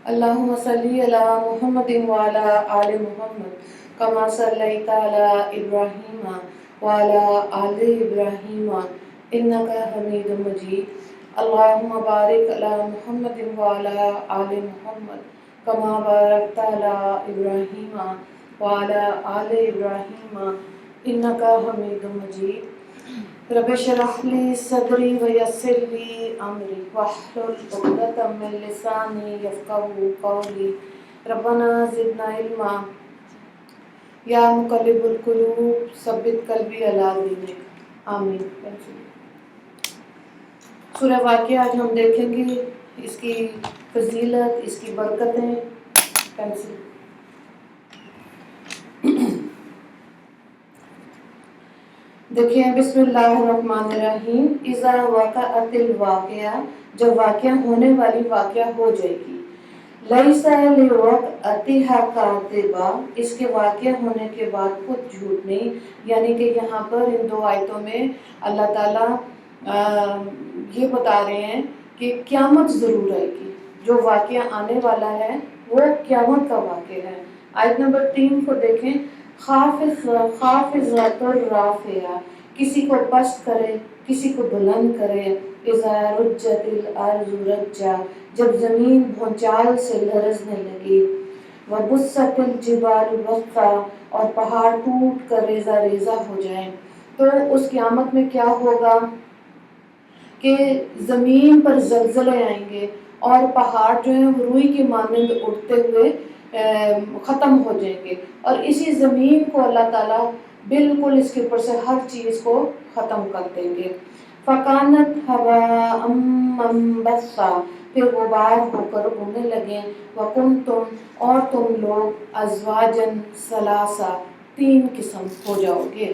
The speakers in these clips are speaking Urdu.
اللهم صل على محمد وعلى آل محمد كما صليت على إبراهيم وعلى آل إبراهيم إنك حميد مجيد. اللهم بارك على محمد وعلى آل محمد كما باركت على إبراهيم وعلى آل إبراهيم إنك حميد مجيد. رب اشرح لي صدري ويسر لي امري واحلل عقدة من لساني يفقهوا قولي. ربنا زدنا علما یا مقلب القلوب ثبت قلبی علی دینک. آمین. سورہ واقعہ آج ہم دیکھیں گے، اس کی فضیلت، اس کی برکتیں. دیکھیں، بسم اللہ الرحمن الرحیم. اذا وقعت الواقعہ، جب واقعہ ہونے والی واقعہ ہو جائے گی. لیس لوقعتھا کاذبہ، اس کے واقعہ ہونے کے بعد کچھ جھوٹ نہیں. یعنی کہ یہاں پر ان دو آیتوں میں اللہ تعالیٰ یہ بتا رہے ہیں کہ قیامت ضرور آئے گی. جو واقعہ آنے والا ہے وہ قیامت کا واقعہ ہے. آیت نمبر 3 کو دیکھیں. خافضۃ الرافعہ، کسی کو پست کرے، کسی کو بلند کرے. اذا رجت الارض رجا، جب زمین بھونچال سے لرزنے لگی. وبست الجبال بسا، اور پہاڑ ٹوٹ کر ریزہ ریزہ ہو جائیں. تو اس قیامت میں کیا ہوگا کہ زمین پر زلزلے آئیں گے اور پہاڑ جو ہیں وہ روئی کی مانند اٹھتے ہوئے ختم ہو جائیں گے. اور اسی زمین کو اللہ تعالیٰ بالکل اس کے اوپر سے ہر چیز کو ختم کر دیں گے. فَكَانَتْ هَبَاءً مَنبَثًّا، پھر غبار ہو کر اڑنے لگے. وَكُنْتُمْ، اور تم لوگ أَزْوَاجًا ثَلَاثًا، 3 قسم ہو جاؤ گے.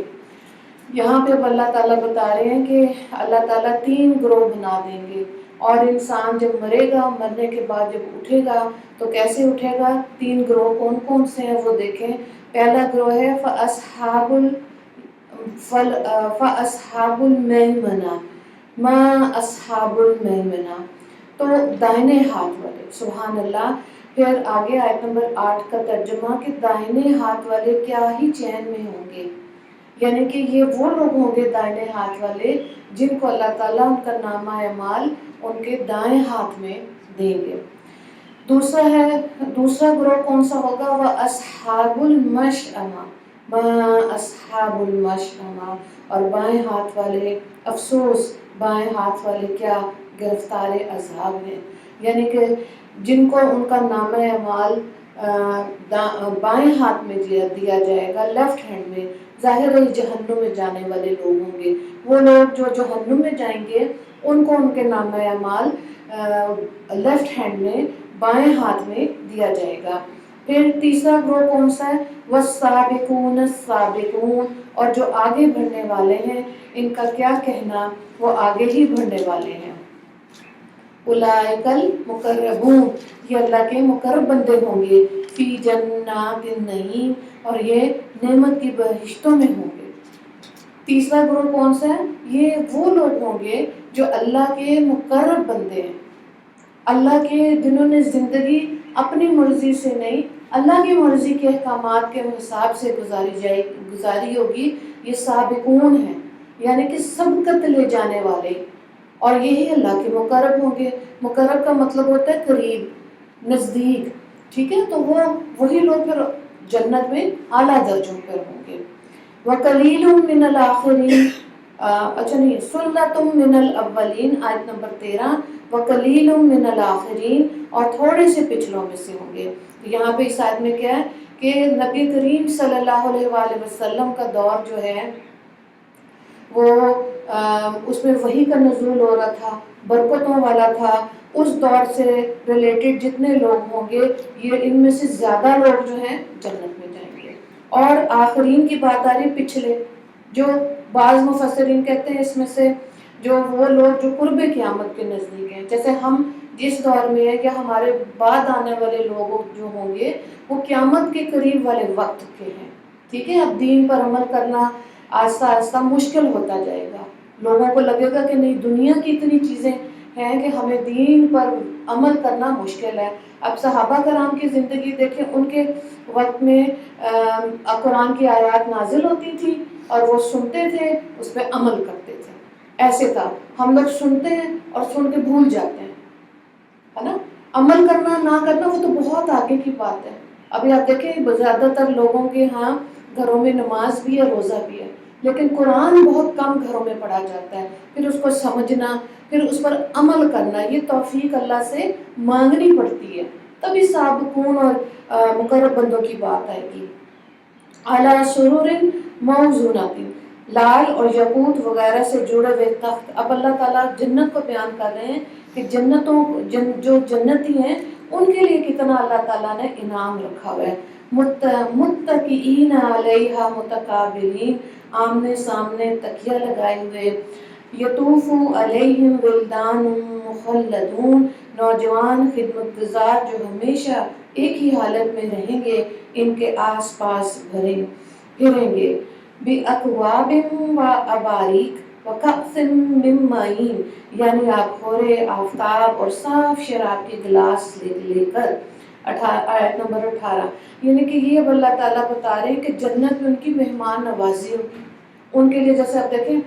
یہاں پہ اللہ تعالیٰ بتا رہے ہیں کہ اللہ تعالیٰ 3 گروہ بنا دیں گے. اور انسان جب مرے گا، مرنے کے بعد جب اٹھے گا تو کیسے اٹھے گا؟ 3 گروہ کون کون سے ہیں وہ دیکھیں. پہلا گروہ ہے فَأَصْحَابُ الْمَيْمَنَةِ، ما اصحاب المیمنہ، تو دائنے ہاتھ والے. سبحان اللہ. پھر آگے آیت نمبر 8 کا ترجمہ کہ دائنے ہاتھ والے کیا ہی چین میں ہوں گے. یعنی کہ یہ وہ لوگ ہوں گے دائنے ہاتھ والے جن کو اللہ تعالیٰ ان کا نامہ اعمال ان کے دائیں ہاتھ میں دیں گے. دوسرا گروہ کون سا ہوگا؟ وہ اصحاب المشأمہ، ما اصحاب المشأمہ، اور بائیں ہاتھ والے افسوس، بائیں ہاتھ والے کیا؟ گرفتار عذاب ہیں. یعنی کہ جن کو ان کا نامہ اعمال بائیں ہاتھ میں دیا جائے گا، لیفٹ ہینڈ میں. ظاہر ہے جہنم میں جانے والے لوگ ہوں گے. وہ لوگ جو جہنم میں جائیں گے ان کو ان کے نامہ اعمال لیفٹ ہینڈ میں، بائیں ہاتھ میں دیا جائے گا. پھر تیسرا گروہ کون سا ہے؟ والسابقون السابقون، اور جو آگے بڑھنے والے ہیں ان کا کیا کہنا؟ وہ آگے ہی بڑھنے والے ہیں. اولئک المقربون، یہ اللہ کے مقرب بندے ہوں گے. فی جنات النعیم، اور یہ نعمت کی بہشتوں میں ہوں گے. تیسرا گروہ کون سا ہے؟ یہ وہ لوگ ہوں گے جو اللہ کے مقرب بندے ہیں، اللہ کے جنہوں نے زندگی اپنی مرضی سے نہیں، اللہ کی مرضی کے احکامات کے حساب سے گزاری ہوگی. یہ سابقون ہیں، یعنی کہ سبقت لے جانے والے، اور یہی اللہ کے مقرب ہوں گے. مقرب کا مطلب ہوتا ہے قریب، نزدیک. ٹھیک ہے، تو وہی لوگ پھر جنت میں اعلیٰ درجوں پر ہوں گے. وَقَلِيلٌ مِّنَ الْآخِرِينَ، سُلَّةٌ مِّنَ الْأَوَّلِينَ، آیت نمبر 13. وَقَلِيلٌ مِّنَ الْآخِرِينَ، اور تھوڑے سے پچھلوں میں سے ہوں گے. تو یہاں پہ اس آیت میں کیا ہے کہ نبی کریم صلی اللہ علیہ وآلہ وسلم کا دور جو ہے وہ اس میں وحی کا نزول ہو رہا تھا، برکتوں والا تھا. اس دور سے ریلیٹڈ جتنے لوگ ہوں گے، یہ ان میں سے زیادہ لوگ جو ہیں جنت میں جائیں گے. اور آخرین کی بات آ رہی پچھلے، جو بعض مفسرین کہتے ہیں اس میں سے جو وہ لوگ جو قرب قیامت کے نزدیک ہیں، جیسے ہم جس دور میں ہیں یا ہمارے بعد آنے والے لوگ جو ہوں گے وہ قیامت کے قریب والے وقت کے ہیں. ٹھیک ہے، اب دین پر عمل کرنا آہستہ آہستہ مشکل ہوتا جائے گا. لوگوں کو لگے گا کہ نہیں، دنیا کی اتنی چیزیں ہیں کہ ہمیں دین پر عمل کرنا مشکل ہے. اب صحابہ کرام کی زندگی دیکھیں، ان کے وقت میں قرآن کی آیات نازل ہوتی تھی اور وہ سنتے تھے، اس پہ عمل کرتے تھے. ایسے تھا. ہم لوگ سنتے ہیں اور سن کے بھول جاتے ہیں، ہے نا. عمل کرنا نہ کرنا وہ تو بہت آگے کی بات ہے. ابھی آپ دیکھیں زیادہ تر لوگوں کے ہاں گھروں میں نماز بھی ہے، روزہ بھی ہے، لیکن قرآن بہت کم گھروں میں پڑھا جاتا ہے. پھر اس کو سمجھنا، پھر اس پر عمل کرنا، یہ توفیق اللہ سے مانگنی پڑتی ہے، تبھی سابقون اور مقرب بندوں کی بات آئے گی. اعلیٰ سرور موضونۃ، لال اور یاقوت وغیرہ سے جڑے ہوئے تخت. اب اللہ تعالیٰ جنت کو بیان کر رہے ہیں کہ جو جنتی ہیں ان کے لیے کتنا اللہ تعالیٰ نے انعام رکھا ہوا ہے. متکئین علیہا متقابلین، آمنے سامنے تکیہ لگائے ہوئے. یطوف علیہم ولدان مخلدون، نوجوان خدمت گزار جو ہمیشہ ایک ہی حالت میں رہیں گے، ان کے آس پاس پھریں گے. بِأَكْوَابٍ وَأَبَارِيقَ وَكَأْسٍ مِّن مَّعِينٍ، یعنی آپ خورے آفتاب اور صاف شراب کے گلاس لے کر. آیت نمبر 18. یعنی کہ یہ اب اللہ تعالیٰ بتا رہے ہیں کہ جنت میں ان کی مہمان نوازی ہوگی. ان کے لیے جیسے آپ دیکھیں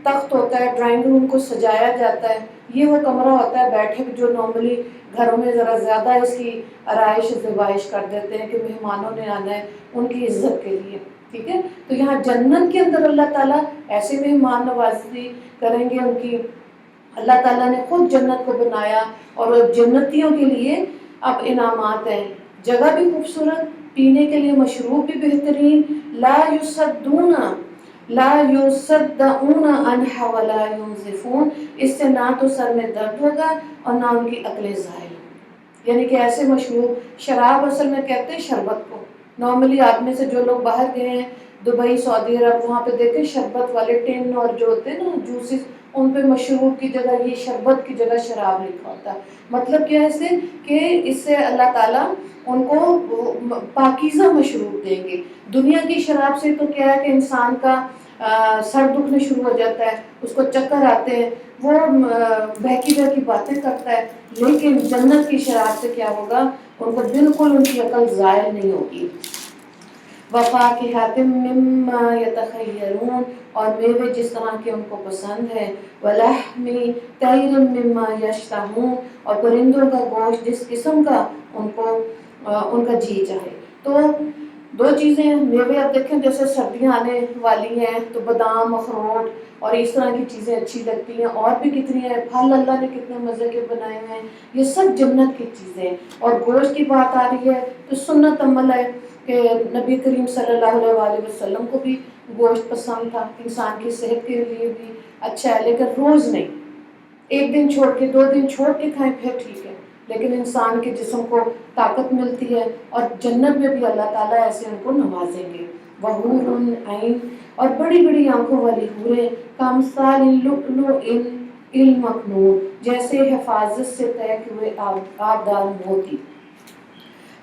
تخت ہوتا ہے، ڈرائنگ روم کو سجایا جاتا ہے. یہ وہ کمرہ ہوتا ہے بیٹھے جو نارملی گھروں میں ذرا زیادہ اس کی آرائش زیبائش کر دیتے ہیں کہ مہمانوں نے آنا ہے ان کی عزت کے لیے. ٹھیک ہے. تو یہاں جنت کے اندر اللہ تعالیٰ ایسے مہمان نوازی کریں گے ان کی. اللہ تعالیٰ نے خود جنت کو بنایا اور جنتیوں کے لیے اب انعامات ہیں. جگہ بھی خوبصورت، پینے کے لیے مشروب بھی بہترین. لا یصدعون عنہا ولا ینزفون، اس سے نہ تو سر میں درد ہوگا اور نہ ان کی عقلیں ضائع. یعنی کہ ایسے مشروب، شراب اصل میں کہتے ہیں شربت کو. نارملی آپ میں سے جو لوگ باہر گئے ہیں دبئی، سعودی عرب، وہاں پہ دیکھیں شربت والے ٹین اور جو ہوتے ہیں نا جوسز، ان پہ مشروب کی جگہ یہ شربت کی جگہ شراب لکھا ہوتا ہے. مطلب کیا ہے اس سے کہ اس سے اللہ تعالیٰ ان کو پاکیزہ مشروب دیں گے. دنیا کی شراب سے تو کیا ہے کہ انسان کا سر دکھنے شروع ہو جاتا ہے، اس کو چکر آتے ہیں، وہ بہکی بہکی باتیں کرتا ہے. لیکن جنت کی شراب سے کیا ہوگا، ان کو بالکل ان کی عقل ضائع نہیں ہوگی. وَفَاكِهَةٍ مِّمَّا يَتَخَيَّرُونَ، اور میوے جس طرح کے ان کو پسند ہے. وَلَحْمِ طَيْرٍ مِّمَّا يَشْتَهُونَ، اور پرندوں کا گوشت جس قسم کا ان کا جی چاہے. تو دو چیزیں ہیں. میوے اب دیکھیں جیسے سردیاں آنے والی ہیں تو بادام، اخروٹ اور اس طرح کی چیزیں اچھی لگتی ہیں. اور بھی کتنی ہیں پھل اللہ نے کتنے مزے کے بنائے ہوئے ہیں. یہ سب جنت کی چیزیں ہیں. اور گوشت کی بات آ رہی ہے تو سنت عمل ہے کہ نبی کریم صلی اللہ علیہ وسلم کو بھی گوشت پسند تھا. انسان کی صحت کے لیے بھی اچھا ہے، لیکن روز نہیں. ایک دن چھوڑ کے 2 دن چھوڑ کے کھائیں پھر ٹھیک ہے، لیکن انسان کے جسم کو طاقت ملتی ہے. اور جنت میں بھی اللہ تعالیٰ ایسے ان کو نوازیں گے. وحور عین، اور بڑی بڑی آنکھوں والی حوریں. کامثال اللؤلؤ المکنون، جیسے حفاظت سے طے ہوئے آبدار موتی.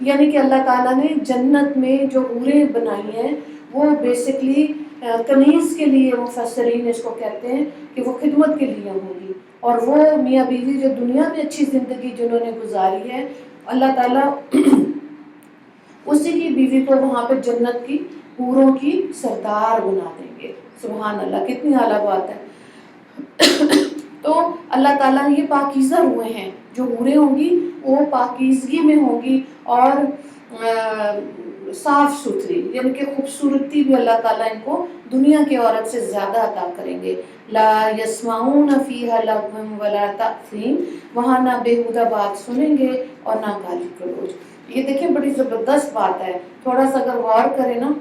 یعنی کہ اللہ تعالیٰ نے جنت میں جو حوریں بنائی ہیں وہ بیسکلی کنیز کے لیے، مفسرین اس کو کہتے ہیں کہ وہ خدمت کے لیے ہوگی. اور وہ میاں بیوی جو دنیا میں اچھی زندگی جنہوں نے گزاری ہے، اللہ تعالیٰ اسی کی بیوی کو وہاں پہ جنت کی حوروں کی سردار بنا دیں گے. سبحان اللہ، کتنی اعلیٰ بات ہے. تو اللہ تعالیٰ نے یہ پاکیزہ ہوئے ہیں، جو حوریں ہوں گی وہ پاکیزگی میں ہوں گی اور صاف ستھری، یعنی کہ خوبصورتی بھی اللہ تعالیٰ ان کو دنیا کی عورت سے زیادہ عطا کریں گے. لا یسمعون فیہا لغوا ولا تأثیم، وہاں نہ بےہودہ بات سنیں گے اور نہ گالی گلوچ. یہ دیکھیں بڑی زبردست بات ہے. تھوڑا سا اگر غور کریں نا،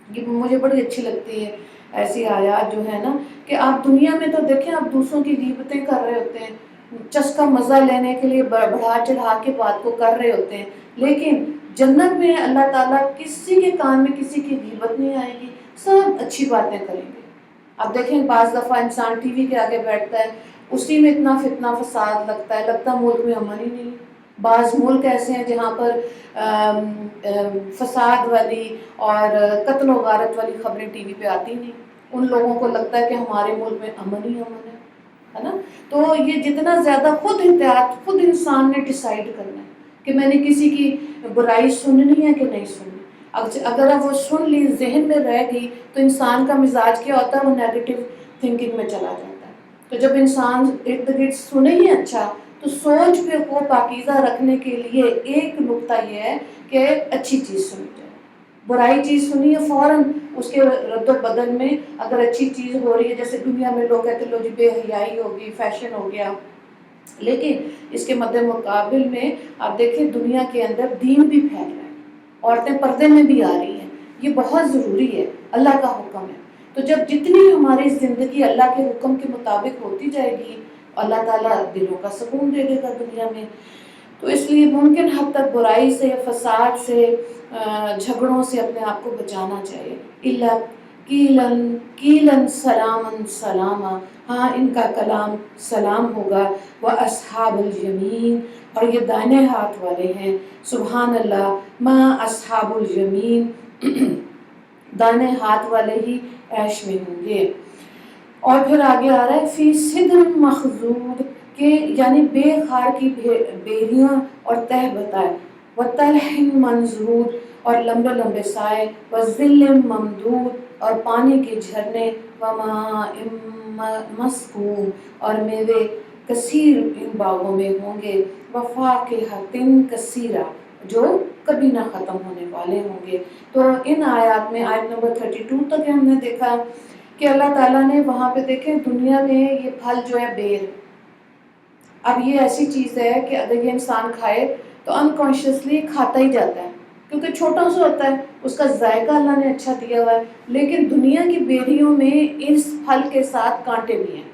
یہ مجھے بڑی اچھی لگتی ہے ایسی آیات جو ہے نا، کہ آپ دنیا میں تو دیکھیں آپ دوسروں کی غیبتیں کر رہے ہوتے ہیں، چسکا مزہ لینے کے لیے بڑھا چڑھا کے بات کو کر رہے ہوتے ہیں، لیکن جنت میں اللہ تعالیٰ کسی کے کان میں کسی کی غیبت نہیں آئے گی، سب اچھی باتیں کریں گے. اب دیکھیں بعض دفعہ انسان ٹی وی کے آگے بیٹھتا ہے، اسی میں اتنا فتنہ فساد لگتا ہے ملک میں امن ہی نہیں. بعض ملک ایسے ہیں جہاں پر فساد والی اور قتل و غارت والی خبریں ٹی وی پہ آتی نہیں. ان لوگوں کو لگتا ہے کہ ہمارے ملک میں امن ہی امن ہے. ہے نا. تو یہ جتنا زیادہ خود احتیاط خود انسان نے ڈیسائیڈ کرنا ہے کہ میں نے کسی کی برائی سننی ہے کہ نہیں سننی. اگر اب وہ سن لی ذہن میں رہ گئی تو انسان کا مزاج کیا ہوتا ہے, وہ نیگیٹو تھنکنگ میں چلا جاتا ہے. تو جب انسان ارد گرد سنے ہی اچھا, تو سوچ کو پاکیزہ رکھنے کے لیے ایک نقطہ یہ ہے کہ اچھی چیز سنی جائے. برائی چیز سنی ہے فوراً اس کے رد و بدل میں اگر اچھی چیز ہو رہی ہے, جیسے دنیا میں لوگ کہتے ہیں لو جی بے حیائی ہوگی, فیشن ہو گیا, لیکن اس کے مد مقابل میں آپ دیکھیں دنیا کے اندر دین بھی پھیل رہا ہے, عورتیں پردے میں بھی آ رہی ہیں, یہ بہت ضروری ہے, اللہ کا حکم ہے. تو جب جتنی ہماری زندگی اللہ کے حکم کے مطابق ہوتی جائے گی, اللہ تعالیٰ دلوں کا سکون دے دے گا دنیا میں. تو اس لیے ممکن حد تک برائی سے, فساد سے, جھگڑوں سے اپنے آپ کو بچانا چاہیے. اللہ کیلن سلامن سلاما, ہاں ان کا کلام سلام ہوگا. وہ اصحاب الیمین, اور یہ دائنے ہاتھ والے ہیں. سبحان اللہ, ما اصحاب الیمین, دائنے ہاتھ والے ہی عیش میں ہوں گے. اور پھر آگے آ رہا ہے فی سدر مخضود, کہ یعنی بے خار کی بیریاں اور تہ بتائے, وطلح منضود, اور لمبے لمبے سائے, وظل ممدود, اور پانی کے جھرنے, وماء مسکوب, اور میوے کثیر ان باغوں میں ہوں گے, وفاکہۃ کثیرہ, جو کبھی نہ ختم ہونے والے ہوں گے. تو ان آیات میں آیت نمبر 32 تک ہم نے دیکھا کہ اللہ تعالیٰ نے وہاں پہ دیکھیں دنیا میں یہ پھل جو ہے بیر, اب یہ ایسی چیز ہے کہ اگر یہ انسان کھائے تو انکانشیسلی کھاتا ہی جاتا ہے, کیونکہ چھوٹا سا ہوتا ہے, اس کا ذائقہ اللہ نے اچھا دیا ہوا ہے. لیکن دنیا کی بیریوں میں اس پھل کے ساتھ کانٹے بھی ہیں,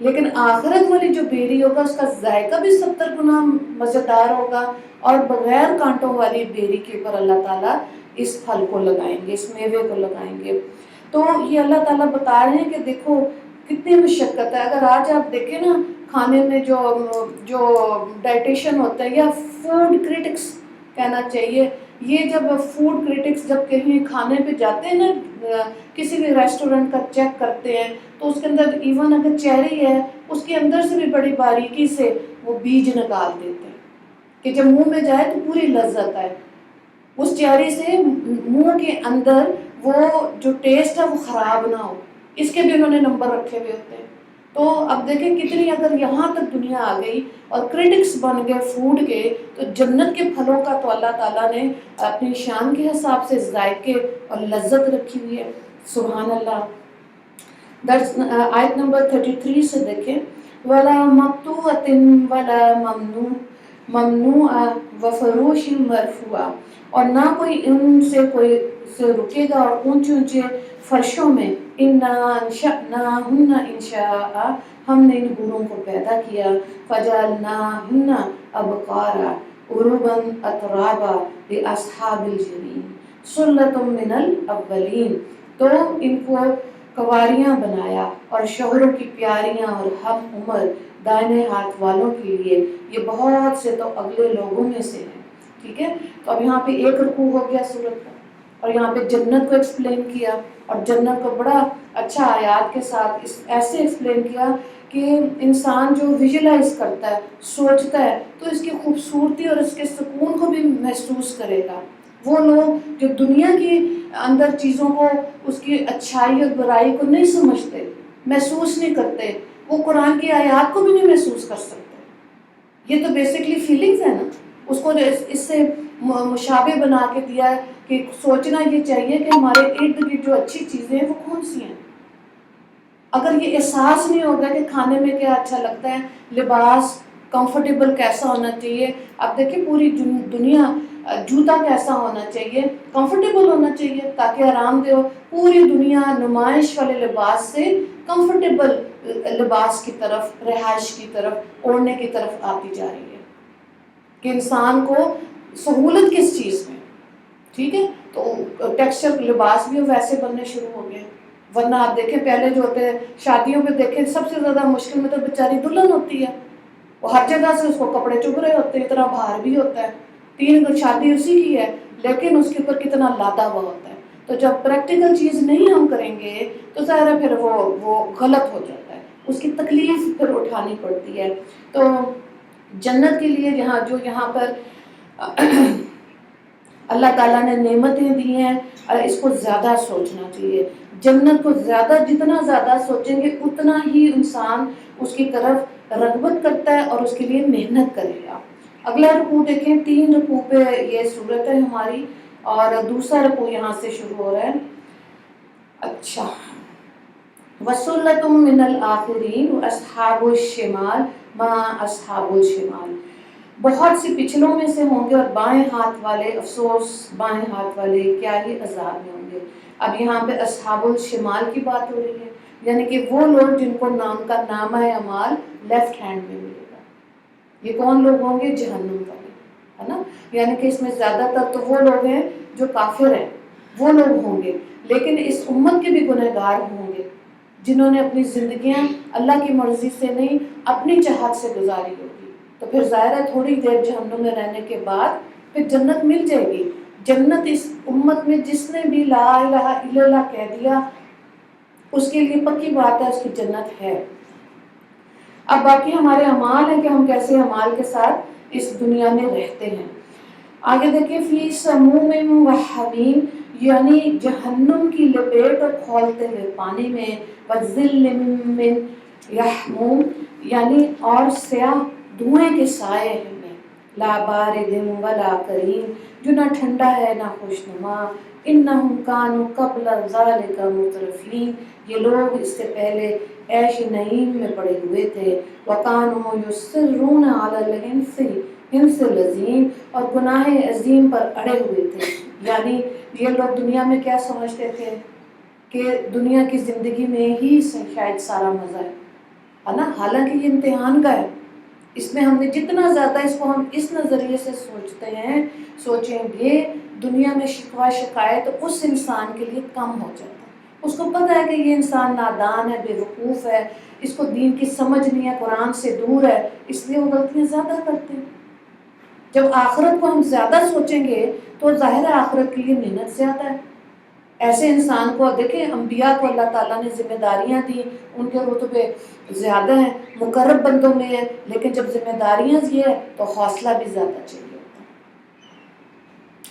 لیکن آخرت والی جو بیری ہوگا اس کا ذائقہ بھی 70 گنا مزیدار ہوگا, اور بغیر کانٹوں والی بیری کے اوپر اللہ تعالیٰ اس پھل کو لگائیں گے, اس میوے کو لگائیں گے. تو یہ اللہ تعالیٰ بتا رہے ہیں کہ دیکھو کتنی مشقت ہے. اگر آج آپ دیکھیں نا کھانے میں جو ڈائٹیشین ہوتا ہے, یا فوڈ کرٹکس کہنا چاہیے, یہ جب فوڈ کرٹکس جب کہیں کھانے پہ جاتے ہیں نا, کسی بھی ریسٹورینٹ کا چیک کرتے ہیں, تو اس کے اندر ایون اگر چیری ہے اس کے اندر سے بھی بڑی باریکی سے وہ بیج نکال دیتے ہیں کہ جب منہ میں جائے تو پوری لذت آئے. اس چیری سے منہ کے اندر وہ جو ٹیسٹ ہے وہ خراب نہ ہو, اس کے بھی انہوں نے نمبر رکھے ہوئے ہوتے ہیں. تو اب دیکھیں کتنی اگر یہاں تک دنیا آ گئی اور کرٹکس بن گئے فوڈ کے, تو جنت کے پھلوں کا تو اللہ تعالیٰ نے اپنی شان کے حساب سے ذائقے اور لذت رکھی ہوئی ہے. سبحان اللہ. آیت نمبر 33 سے دیکھیں, وَلَا مَقْطُوعَةٍ وَلَا مَمْنُوعَةٍ وَفُرُوشٍ مَرْفُوعَةٍ, اور نہ کوئی ان سے کوئی سے رکے گا, اور اونچے اونچے فرشوں میں. اِنَّا أَنشَأْنَاهُنَّ إِنشَاءً, ہم نے ان حوروں کو پیدا کیا. فَجَعَلْنَاهُنَّ أَبْكَارًا عُرُبًا أَتْرَابًا لِأَصْحَابِ الْجَحِيمِ ثُلَّةٌ مِّنَ الْأَوَّلِينَ, تو ان کو کنواریاں بنایا اور شوہروں کی پیاریاں اور ہم عمر دائنے ہاتھ والوں کے لیے, یہ بہت سے تو اگلے لوگوں میں سے ہیں. ٹھیک ہے, تو اب یہاں پہ ایک رکوع ہو گیا سورت کا, اور یہاں پہ جنت کو ایکسپلین کیا, اور جنت کو بڑا اچھا آیات کے ساتھ ایسے ایکسپلین کیا کہ انسان جو ویژولائز کرتا ہے, سوچتا ہے, تو اس کی خوبصورتی اور اس کے سکون کو بھی محسوس کرے گا. وہ لوگ جو دنیا کی اندر چیزوں کو, اس کی اچھائی اور برائی کو نہیں سمجھتے, محسوس نہیں کرتے, وہ قرآن کی آیات کو بھی نہیں محسوس کر سکتے. یہ تو بیسکلی فیلنگز ہے نا, اس کو اس سے مشابہ بنا کے دیا ہے کہ سوچنا یہ چاہیے کہ ہمارے ارد گرد جو اچھی چیزیں ہیں وہ کون سی ہیں. اگر یہ احساس نہیں ہوگا کہ کھانے میں کیا اچھا لگتا ہے, لباس کمفرٹیبل کیسا ہونا چاہیے. اب دیکھیں پوری دنیا, جوتا کیسا ہونا چاہیے, کمفرٹیبل ہونا چاہیے تاکہ آرام دہ ہو. پوری دنیا نمائش والے لباس سے کمفرٹیبل لباس کی طرف, رہائش کی طرف, اوڑھنے کی طرف آتی جا رہی ہے کہ انسان کو سہولت کس چیز میں. ٹھیک ہے, تو ٹیکسچر لباس بھی ویسے بننے شروع ہو گئے. ورنہ آپ دیکھیں پہلے جو ہوتے ہیں شادیوں پہ دیکھیں سب سے زیادہ مشکل میں تو بیچاری دلہن ہوتی ہے, وہ ہر جگہ سے اس کو کپڑے چبھ رہے ہوتے ہیں, اتنا بھار بھی ہوتا ہے. 3 شادی اسی کی ہے, لیکن اس کے اوپر کتنا لادا ہوا ہوتا ہے. تو جب پریکٹیکل چیز نہیں ہم کریں گے تو ظاہر ہے پھر وہ غلط ہو جاتا ہے. اس کی تکلیف پھر اٹھانی پڑتی ہے. تو جنت کے لیے یہاں پر اللہ تعالیٰ نے نعمتیں دی ہیں اور اس کو زیادہ سوچنا چاہیے. جنت کو جتنا زیادہ سوچیں گے اتنا ہی انسان اس کی طرف رغبت کرتا ہے اور اس کے لیے محنت کرے گا. اگلا رکوع دیکھیں، 3 رکوع پہ یہ صورت ہے ہماری، اور دوسرا رکوع یہاں سے شروع ہو رہا ہے. اچھا، وَسُلَّةٌ مِّنَ الْآخِرِينَ وَأَصْحَابُ الشِّمَالِ مَا أَصْحَابُ الشِّمَالِ. بہت سے پچھلوں میں سے ہوں گے اور بائیں ہاتھ والے، افسوس بائیں ہاتھ والے کیا ہی عذاب میں ہوں گے. اب یہاں پہ اصحاب الشمال کی بات ہو رہی ہے، یعنی کہ وہ لوگ جن کو نام کا نامہ اعمال لیفٹ ہینڈ میں ملے گا. یہ کون لوگ ہوں گے؟ جہنم والے، ہے نا. یعنی کہ اس میں زیادہ تر تو وہ لوگ ہیں جو کافر ہیں، وہ لوگ ہوں گے. لیکن اس امت کے بھی گنہگار ہوں گے جنہوں نے اپنی زندگیاں اللہ کی مرضی سے نہیں، اپنی چاہت سے گزاری ہوگی. تو پھر ظاہر ہے تھوڑی دیر جہنم میں رہنے کے بعد پھر جنت مل جائے گی. جنت اس امت میں جس نے بھی لا الہ الا اللہ کہہ دیا اس کے لیے پکی بات ہے، اس کی جنت ہے. اب باقی ہمارے اعمال ہیں کہ ہم کیسے اعمال کے ساتھ اس دنیا میں رہتے ہیں. آگے دیکھیں، فی سموم و حمیم، یعنی جہنم کی لپیٹ اور کھولتے ہوئے پانی میں، وظل من یحموم، یعنی اور سیاہ دھوئیں کے سائے میں، لا بارد ولا کریم، جو نہ ٹھنڈا ہے نہ خوشنما. انہم کانوا قبل ذلک مترفین، یہ لوگ اس سے پہلے عیش نعیم میں پڑے ہوئے تھے. وکانوا یصرون علی الحنث العظیم، اور گناہ عظیم پر اڑے ہوئے تھے. یعنی یہ لوگ دنیا میں کیا سمجھتے تھے کہ دنیا کی زندگی میں ہی شاید سارا مزہ ہے نا. حالانکہ یہ امتحان کا ہے. اس میں ہم نے جتنا زیادہ اس کو ہم اس نظریے سے سوچیں گے، دنیا میں شکوہ شکایت اس انسان کے لیے کم ہو جاتا ہے. اس کو پتہ ہے کہ یہ انسان نادان ہے، بے وقوف ہے، اس کو دین کی سمجھ نہیں ہے، قرآن سے دور ہے، اس لیے وہ غلطیاں زیادہ کرتے ہیں. جب آخرت کو ہم زیادہ سوچیں گے تو ظاہر ہے آخرت کے لیے محنت زیادہ ہے. ایسے انسان کو دیکھیں، انبیاء کو اللہ تعالیٰ نے ذمہ داریاں دی، ان کے رتبے زیادہ ہیں، مقرب بندوں میں ہیں، لیکن جب ذمہ داریاں یہ ہے تو حوصلہ بھی زیادہ چاہیے ہوتا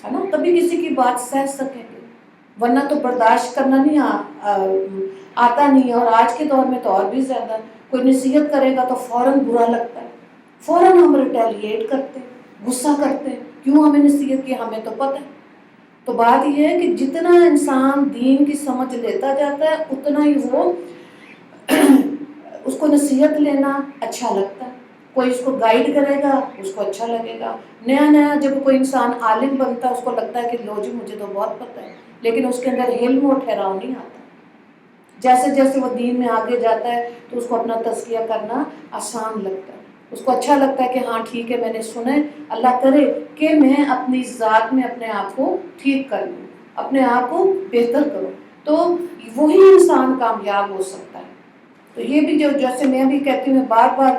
ہے نا. تبھی کسی کی بات سہ سکیں گے، ورنہ تو برداشت کرنا نہیں آتا نہیں ہے. اور آج کے دور میں تو اور بھی زیادہ، کوئی نصیحت کرے گا تو فوراً برا لگتا ہے، فوراً ہم ریٹیلیٹ کرتے ہیں، غصہ کرتے ہیں، کیوں ہمیں نصیحت کی، ہمیں تو پتہ ہے. تو بات یہ ہے کہ جتنا انسان دین کی سمجھ لیتا جاتا ہے اتنا ہی وہ اس کو نصیحت لینا اچھا لگتا ہے. کوئی اس کو گائیڈ کرے گا اس کو اچھا لگے گا. نیا جب کوئی انسان عالم بنتا ہے اس کو لگتا ہے کہ لو جی مجھے تو بہت پتہ ہے، لیکن اس کے اندر علم و ٹھہراؤ نہیں آتا. جیسے جیسے وہ دین میں آگے جاتا ہے تو اس کو اپنا تزکیہ کرنا آسان لگتا ہے. اس کو اچھا لگتا ہے کہ ہاں ٹھیک ہے، میں نے سنا ہے، اللہ کرے کہ میں اپنی ذات میں اپنے آپ کو ٹھیک کر لوں، اپنے آپ کو بہتر کروں، تو وہی انسان کامیاب ہو سکتا ہے. تو یہ بھی جیسے میں بھی کہتی ہوں بار بار،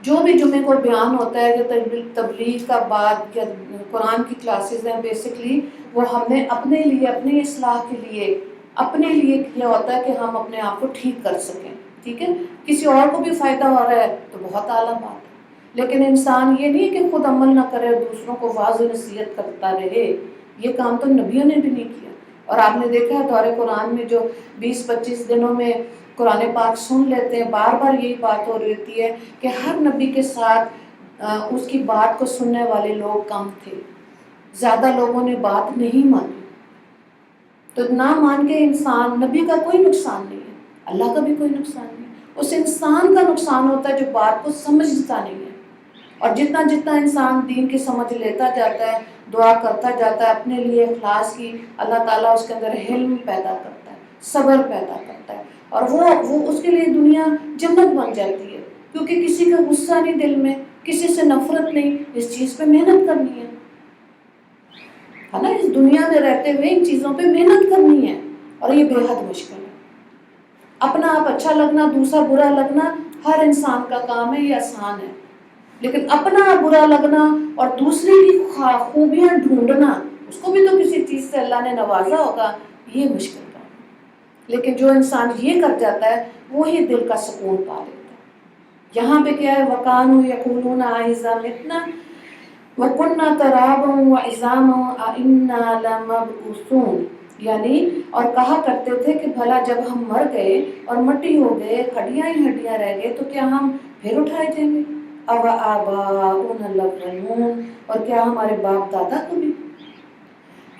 جو بھی جمعے کو بیان ہوتا ہے کہ تبلیغ کا بعد یا قرآن کی کلاسز ہیں، بیسکلی وہ ہم نے اپنے لیے، اپنی اصلاح کے لیے، اپنے لیے کیا ہوتا ہے کہ ہم اپنے آپ کو ٹھیک کر سکیں. ٹھیک ہے، کسی اور کو بھی فائدہ ہو رہا ہے تو بہت اعلیٰ بات ہے. لیکن انسان یہ نہیں کہ خود عمل نہ کرے اور دوسروں کو واعظ و نصیحت کرتا رہے. یہ کام تو نبیوں نے بھی نہیں کیا. اور آپ نے دیکھا ہے دور قرآن میں جو 20-25 دنوں میں قرآن پاک سن لیتے ہیں، بار بار یہی بات ہو رہی ہوتی ہے کہ ہر نبی کے ساتھ اس کی بات کو سننے والے لوگ کم تھے، زیادہ لوگوں نے بات نہیں مانی. تو نہ مان کے انسان، نبی کا کوئی نقصان نہیں ہے، اللہ کا بھی کوئی نقصان نہیں ہے. اس انسان کا نقصان ہوتا ہے جو بات کو سمجھتا نہیں ہے. اور جتنا انسان دین کی سمجھ لیتا جاتا ہے، دعا کرتا جاتا ہے اپنے لیے اخلاص کی، اللہ تعالیٰ اس کے اندر علم پیدا کرتا ہے، صبر پیدا کرتا ہے، اور وہ اس کے لیے دنیا جنت بن جاتی ہے. کیونکہ کسی کا غصہ نہیں دل میں، کسی سے نفرت نہیں، اس چیز پہ محنت کرنی ہے نا. اس دنیا میں رہتے ہوئے ان چیزوں پہ محنت کرنی ہے، اور یہ بے حد مشکل ہے. اپنا آپ اچھا لگنا، دوسرا برا لگنا ہر انسان کا کام ہے، یہ آسان ہے. لیکن اپنا برا لگنا اور دوسرے کی خوبیاں ڈھونڈنا، اس کو بھی تو کسی چیز سے اللہ نے نوازا ہوگا، یہ مشکل کام ہے. لیکن جو انسان یہ کر جاتا ہے وہی دل کا سکون پا لیتا ہے۔ یہاں پہ کیا ہے، وَقَانُوا يَقُولُونَ أَإِذَا مِتْنَا وَكُنَّا تُرَابًا وَعِظَامًا أَإِنَّا لَمَبْعُوثُونَ، یعنی اور کہا کرتے تھے کہ بھلا جب ہم مر گئے اور مٹی ہو گئے، ہڈیاں ہی ہڈیاں رہ گئے، تو کیا ہم پھر اٹھائے جائیں گے؟ أَوَآبَاؤُنَا الْأَوَّلُونَ، اور کیا ہمارے باپ دادا کو بھی؟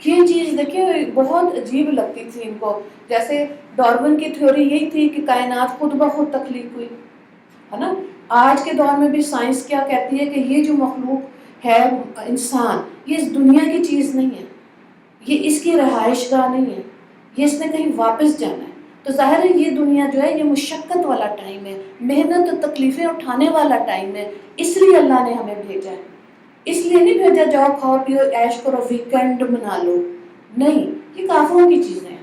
یہ چیز دیکھیں بہت عجیب لگتی تھی ان کو۔ جیسے ڈارون کی تھیوری یہی تھی کہ کائنات خود بخود تخلیق ہوئی، ہے نا۔ آج کے دور میں بھی سائنس کیا کہتی ہے کہ یہ جو مخلوق ہے انسان، یہ اس دنیا کی چیز نہیں ہے، یہ اس کی رہائش گاہ نہیں ہے، یہ اس نے کہیں واپس جانا ہے۔ تو ظاہر ہے یہ دنیا جو ہے یہ مشقت والا ٹائم ہے، محنت و تکلیفیں اٹھانے والا ٹائم ہے، اس لیے اللہ نے ہمیں بھیجا ہے۔ اس لیے نہیں بھیجا جاؤ کھاؤ پیو عیش کرو ویکینڈ منا لو، نہیں، یہ کافروں کی چیزیں ہیں۔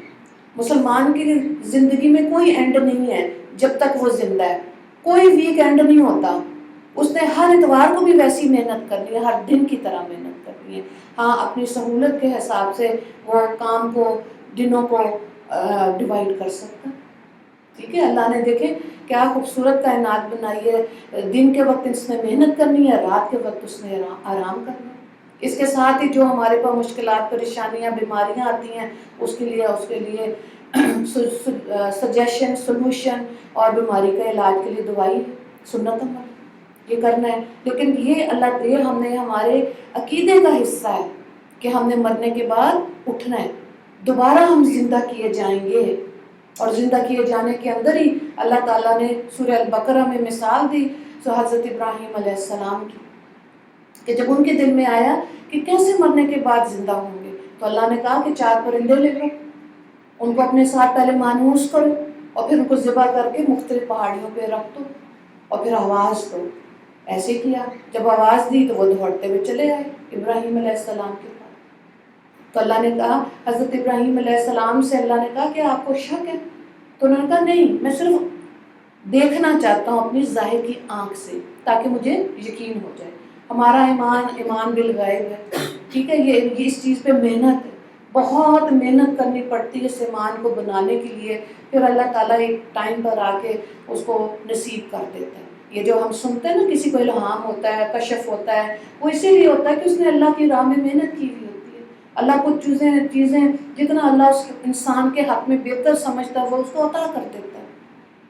مسلمان کی زندگی میں کوئی اینڈ نہیں ہے جب تک وہ زندہ ہے، کوئی ویک اینڈ نہیں ہوتا۔ اس نے ہر اتوار کو بھی ویسی محنت کرنی ہے، ہر دن کی طرح محنت کرنی ہے۔ ہاں اپنی سہولت کے حساب سے وہ کام کو، دنوں کو ڈیوائڈ کر سکتا ہے، ٹھیک ہے۔ اللہ نے دیکھیں کیا خوبصورت کائنات بنائی ہے، دن کے وقت اس نے محنت کرنی ہے، رات کے وقت اس نے آرام کرنا ہے۔ اس کے ساتھ ہی جو ہمارے پاس مشکلات، پریشانیاں، بیماریاں آتی ہیں، اس کے لیے سجیشن، سولوشن اور بیماری کا علاج کے لیے دوائی ہے، سنت عمل، یہ کرنا ہے۔ لیکن یہ ہم نے ہمارے عقیدے کا حصہ ہے کہ ہم نے مرنے کے بعد اٹھنا ہے، دوبارہ ہم زندہ کیے جائیں گے۔ اور زندہ کیے جانے کے اندر ہی اللہ تعالیٰ نے سورہ البقرہ میں مثال دی تو حضرت ابراہیم علیہ السلام کی، کہ جب ان کے دل میں آیا کہ کیسے مرنے کے بعد زندہ ہوں گے، تو اللہ نے کہا کہ 4 پرندے لے لو، ان کو اپنے ساتھ پہلے مانوس کرو اور پھر ان کو ذبح کر کے مختلف پہاڑیوں پہ رکھ دو اور پھر آواز دو۔ ایسے کیا، جب آواز دی تو وہ دوڑتے ہوئے چلے آئے ابراہیم علیہ السلام کے پاس۔ تو اللہ نے کہا، حضرت ابراہیم علیہ السلام سے اللہ نے کہا کہ آپ کو شک ہے؟ تو انہوں نے کہا نہیں، میں صرف دیکھنا چاہتا ہوں اپنی ظاہر کی آنکھ سے تاکہ مجھے یقین ہو جائے۔ ہمارا ایمان بالغیب ہے، ٹھیک ہے۔ یہ اس چیز پہ محنت ہے، بہت محنت کرنی پڑتی ہے اس ایمان کو بنانے کے لیے، پھر اللہ تعالیٰ ایک ٹائم پر آ کے اس کو نصیب کر دیتا ہے۔ یہ جو ہم سنتے ہیں نا کسی کو الہام ہوتا ہے، کشف ہوتا ہے، وہ اسی لیے ہوتا ہے کہ اس نے اللہ کی راہ میں محنت کی ہوئی ہوتی ہے۔ اللہ کچھ چیزیں جتنا اللہ اس انسان کے حق میں بہتر سمجھتا ہے وہ اس کو عطا کر دیتا ہے۔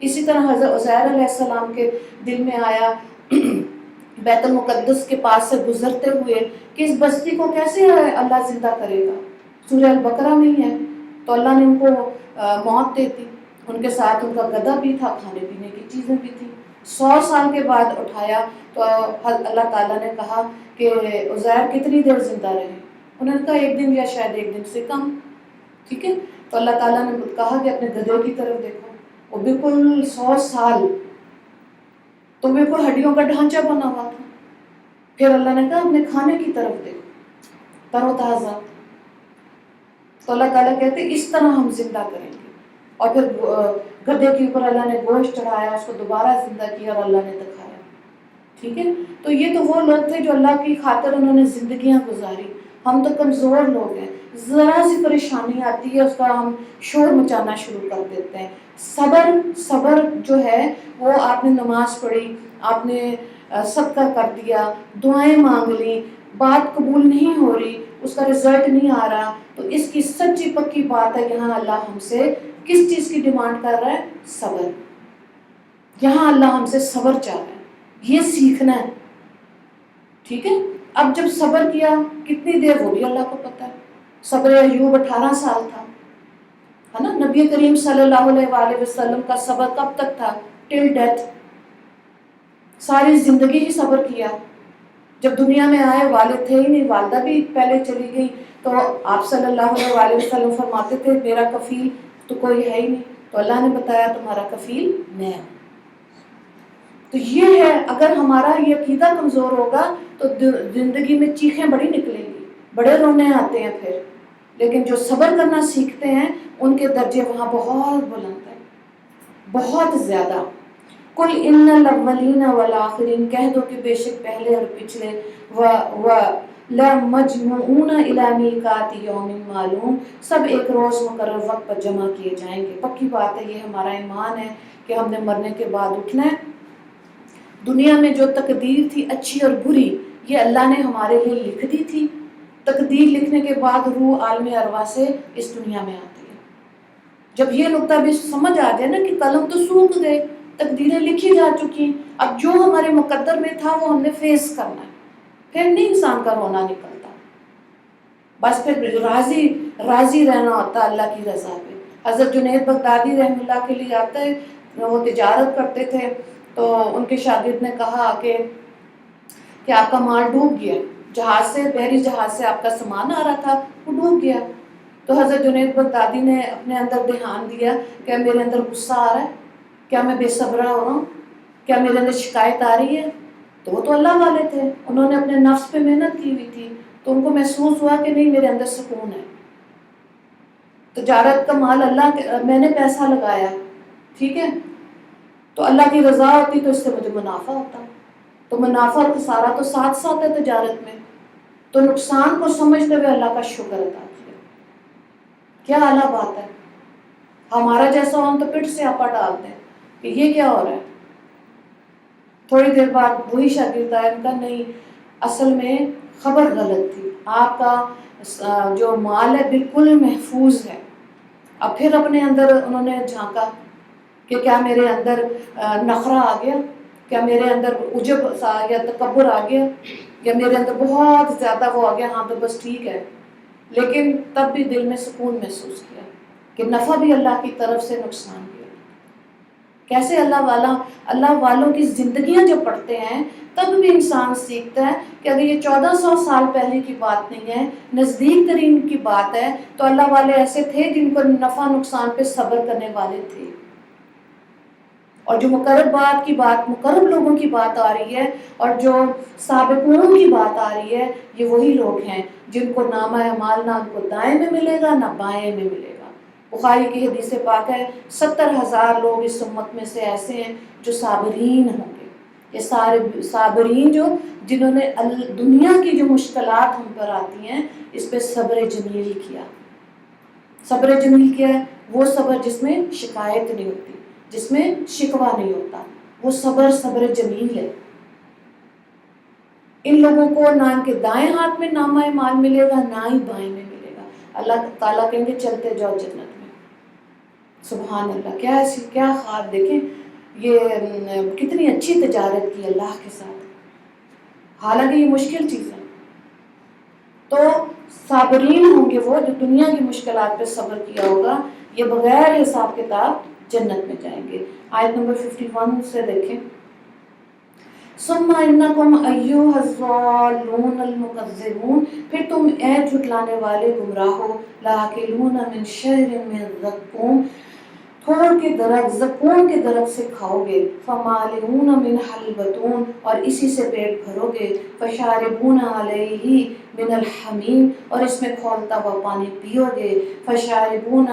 اسی طرح حضرت عزیر علیہ السلام کے دل میں آیا بیت المقدس کے پاس سے گزرتے ہوئے کہ اس بستی کو کیسے اللہ زندہ کرے گا، سورہ البقرہ میں ہی ہے۔ تو اللہ نے ان کو موت دے دی، ان کے ساتھ ان کا گدھا بھی تھا، کھانے پینے کی چیزیں بھی تھیں۔ 100 سال کے بعد اٹھایا تو اللہ تعالیٰ نے کہا کہ عزیر کتنی دیر زندہ رہے؟ انہوں نے کہا 1 دن یا شاید 1 دن سے کم، ٹھیک ہے۔ تو اللہ تعالیٰ نے کہا کہ اپنے گدھے کی طرف دیکھو، وہ بالکل 100 سال تو بالکل ہڈیوں کا ڈھانچہ بنا ہوا تھا۔ پھر اللہ نے کہا اپنے کھانے کی طرف دیکھو، تر و تازہ۔ تو اللہ تعالیٰ کہتے ہیں اس طرح ہم زندہ کریں گے۔ اور پھر گدھے کے اوپر اللہ نے گوشت چڑھایا، اس کو دوبارہ زندہ کیا اور اللہ نے دکھایا، ٹھیک ہے۔ تو یہ تو وہ لوگ تھے جو اللہ کی خاطر انہوں نے زندگیاں گزاری۔ ہم تو کمزور لوگ ہیں، ذرا سی پریشانی آتی ہے اس کا ہم شور مچانا شروع کر دیتے ہیں۔ صبر جو ہے وہ آپ نے نماز پڑھی، آپ نے صدقہ کر دیا، دعائیں مانگ لی، بات قبول نہیں ہو رہی، اس کا رزلٹ نہیں آ رہا، تو اس کی سچی پکی بات ہے یہاں اللہ ہم سے کس چیز کی ڈیمانڈ کر رہا ہے؟ صبر۔ یہاں اللہ ہم سے صبر چاہ رہا ہے، یہ سیکھنا ہے، ٹھیک ہے۔ اب جب صبر کیا کتنی دیر وہ بھی اللہ کو پتہ ہے۔ صبر ایوب 18 سال تھا، ہے نا۔ نبی کریم صلی اللہ علیہ وآلہ وسلم کا صبر کب تک تھا؟ ٹل ڈیتھ، ساری زندگی ہی صبر کیا۔ جب دنیا میں آئے والد تھے ہی نہیں، والدہ بھی پہلے چلی گئی، تو آپ صلی اللہ علیہ وآلہ وسلم فرماتے تھے میرا کفیل تو کوئی ہے ہی نہیں، تو اللہ نے بتایا تمہارا کفیل میں ہوں۔ تو یہ ہے، اگر ہمارا یہ عقیدہ کمزور ہوگا تو زندگی میں چیخیں بڑی نکلیں گی، بڑے رونے آتے ہیں پھر، لیکن جو صبر کرنا سیکھتے ہیں ان کے درجے وہاں بہت بلند ہیں، بہت زیادہ۔ قل ان الاولین والآخرین، کہہ دو کہ بے شک پہلے اور پچھلے، لَمَجْمُوعُونَ إِلَىٰ مِیقَاتِ یَوْمٍ مَّعْلُومٍ، سب ایک روز مقرر وقت پر جمع کیے جائیں گے۔ پکی بات ہے، یہ ہمارا ایمان ہے کہ ہم نے مرنے کے بعد اٹھنا ہے۔ دنیا میں جو تقدیر تھی اچھی اور بری، یہ اللہ نے ہمارے لیے لکھ دی تھی۔ تقدیر لکھنے کے بعد روح عالم ارواح سے اس دنیا میں آتی ہے۔ جب یہ نقطہ بھی سمجھ آ جائے نا کہ قلم تو سوکھ گئے، تقدیریں لکھی جا چکی، اب جو ہمارے مقدر میں تھا وہ ہم نے فیس کرنا ہے، پھر نہیں انسان کا رونا نکلتا، بس پھر راضی رہنا ہوتا ہے اللہ کی رضا پہ۔ حضرت جنید بغدادی رحمہ اللہ کے لیے آتا ہے، وہ تجارت کرتے تھے، تو ان کے شاگرد نے کہا کہ آپ کا مال ڈوب گیا، جہاز سے، بحری جہاز سے آپ کا سامان آ رہا تھا، وہ ڈوب گیا۔ تو حضرت جنید بغدادی نے اپنے اندر دھیان دیا کہ میرے اندر غصہ آ رہا ہے، کیا میں بے صبرہ ہو رہا ہوں، کیا میرے اندر شکایت آ رہی ہے؟ تو وہ تو اللہ والے تھے، انہوں نے اپنے نفس پہ محنت کی ہوئی تھی، تو ان کو محسوس ہوا کہ نہیں، میرے اندر سکون ہے۔ تجارت کا مال میں نے پیسہ لگایا، ٹھیک ہے، تو اللہ کی رضا ہوتی تو اس سے مجھے منافع ہوتا، تو منافع اور خسارہ تو ساتھ ساتھ ہے تجارت میں، تو نقصان کو سمجھتے ہوئے اللہ کا شکر ادا کیا۔ کیا اعلیٰ بات ہے۔ ہمارا جیسا ہم تو پٹ سے آپا ڈالتے ہیں کہ یہ کیا ہو رہا ہے۔ تھوڑی دیر بعد وہی شاگرد آیا، ان کا نہیں، اصل میں خبر غلط تھی، آپ کا جو مال ہے بالکل محفوظ ہے۔ اب پھر اپنے اندر انہوں نے جھانکا کہ کیا میرے اندر نخرہ آ گیا، کیا میرے اندر عجب آ گیا، تکبر آ گیا، یا میرے اندر بہت زیادہ وہ آ گیا، ہاں تو بس ٹھیک ہے۔ لیکن تب بھی دل میں سکون محسوس کیا کہ نفع بھی اللہ کی طرف سے، نقصان بھی۔ کیسے اللہ والوں کی زندگیاں جب پڑھتے ہیں تب بھی انسان سیکھتا ہے کہ اگر یہ 1400 سال پہلے کی بات نہیں ہے، نزدیک ترین کی بات ہے، تو اللہ والے ایسے تھے جن کو نفع نقصان پہ صبر کرنے والے تھے۔ اور جو مقرب لوگوں کی بات آ رہی ہے، اور جو سابقون کی بات آ رہی ہے، یہ وہی لوگ ہیں جن کو نامہ اعمال نہ ان کو دائیں میں ملے گا نہ بائیں میں ملے گا۔ بخاری کی حدیث پاک ہے 70,000 لوگ اس امت میں سے ایسے ہیں جو صابرین ہوں گے۔ یہ سارے صابرین جنہوں نے دنیا کی جو مشکلات ہم پر آتی ہیں اس پہ صبر جمیل کیا۔ صبر جمیل کیا ہے؟ وہ صبر جس میں شکایت نہیں ہوتی، جس میں شکوہ نہیں ہوتا، وہ صبر جمیل ہے۔ ان لوگوں کو نہ ان کے دائیں ہاتھ میں نامہ اعمال ملے گا نہ ہی بائیں میں ملے گا۔ اللہ تعالیٰ کہیں گے چلتے جاؤ جنت میں۔ سبحان اللہ، کیا خواب، دیکھیں یہ کتنی اچھی تجارت کی اللہ کے ساتھ، حالانکہ یہ مشکل چیز ہے۔ تو صابرین ہوں گے وہ جو دنیا کی مشکلات پہ صبر کیا ہوگا، یہ بغیر حساب کتاب جنت میں جائیں گے۔ آیت نمبر 51 سے دیکھیں، ثم انکم ایھا الضالون المکذبون، پھر تم اے جھٹلانے والے گمراہو، لاکلون من شجر من زقوم، تھوڑ کے درخت زقوم کے درخت سے کھاؤ گے، فمالئون منہ البطون، اور اسی سے پیٹ بھرو گے، فشاربون علیہ من الحمیم، اور اس میں کھولتا ہوا پانی پیو گے، فشاربون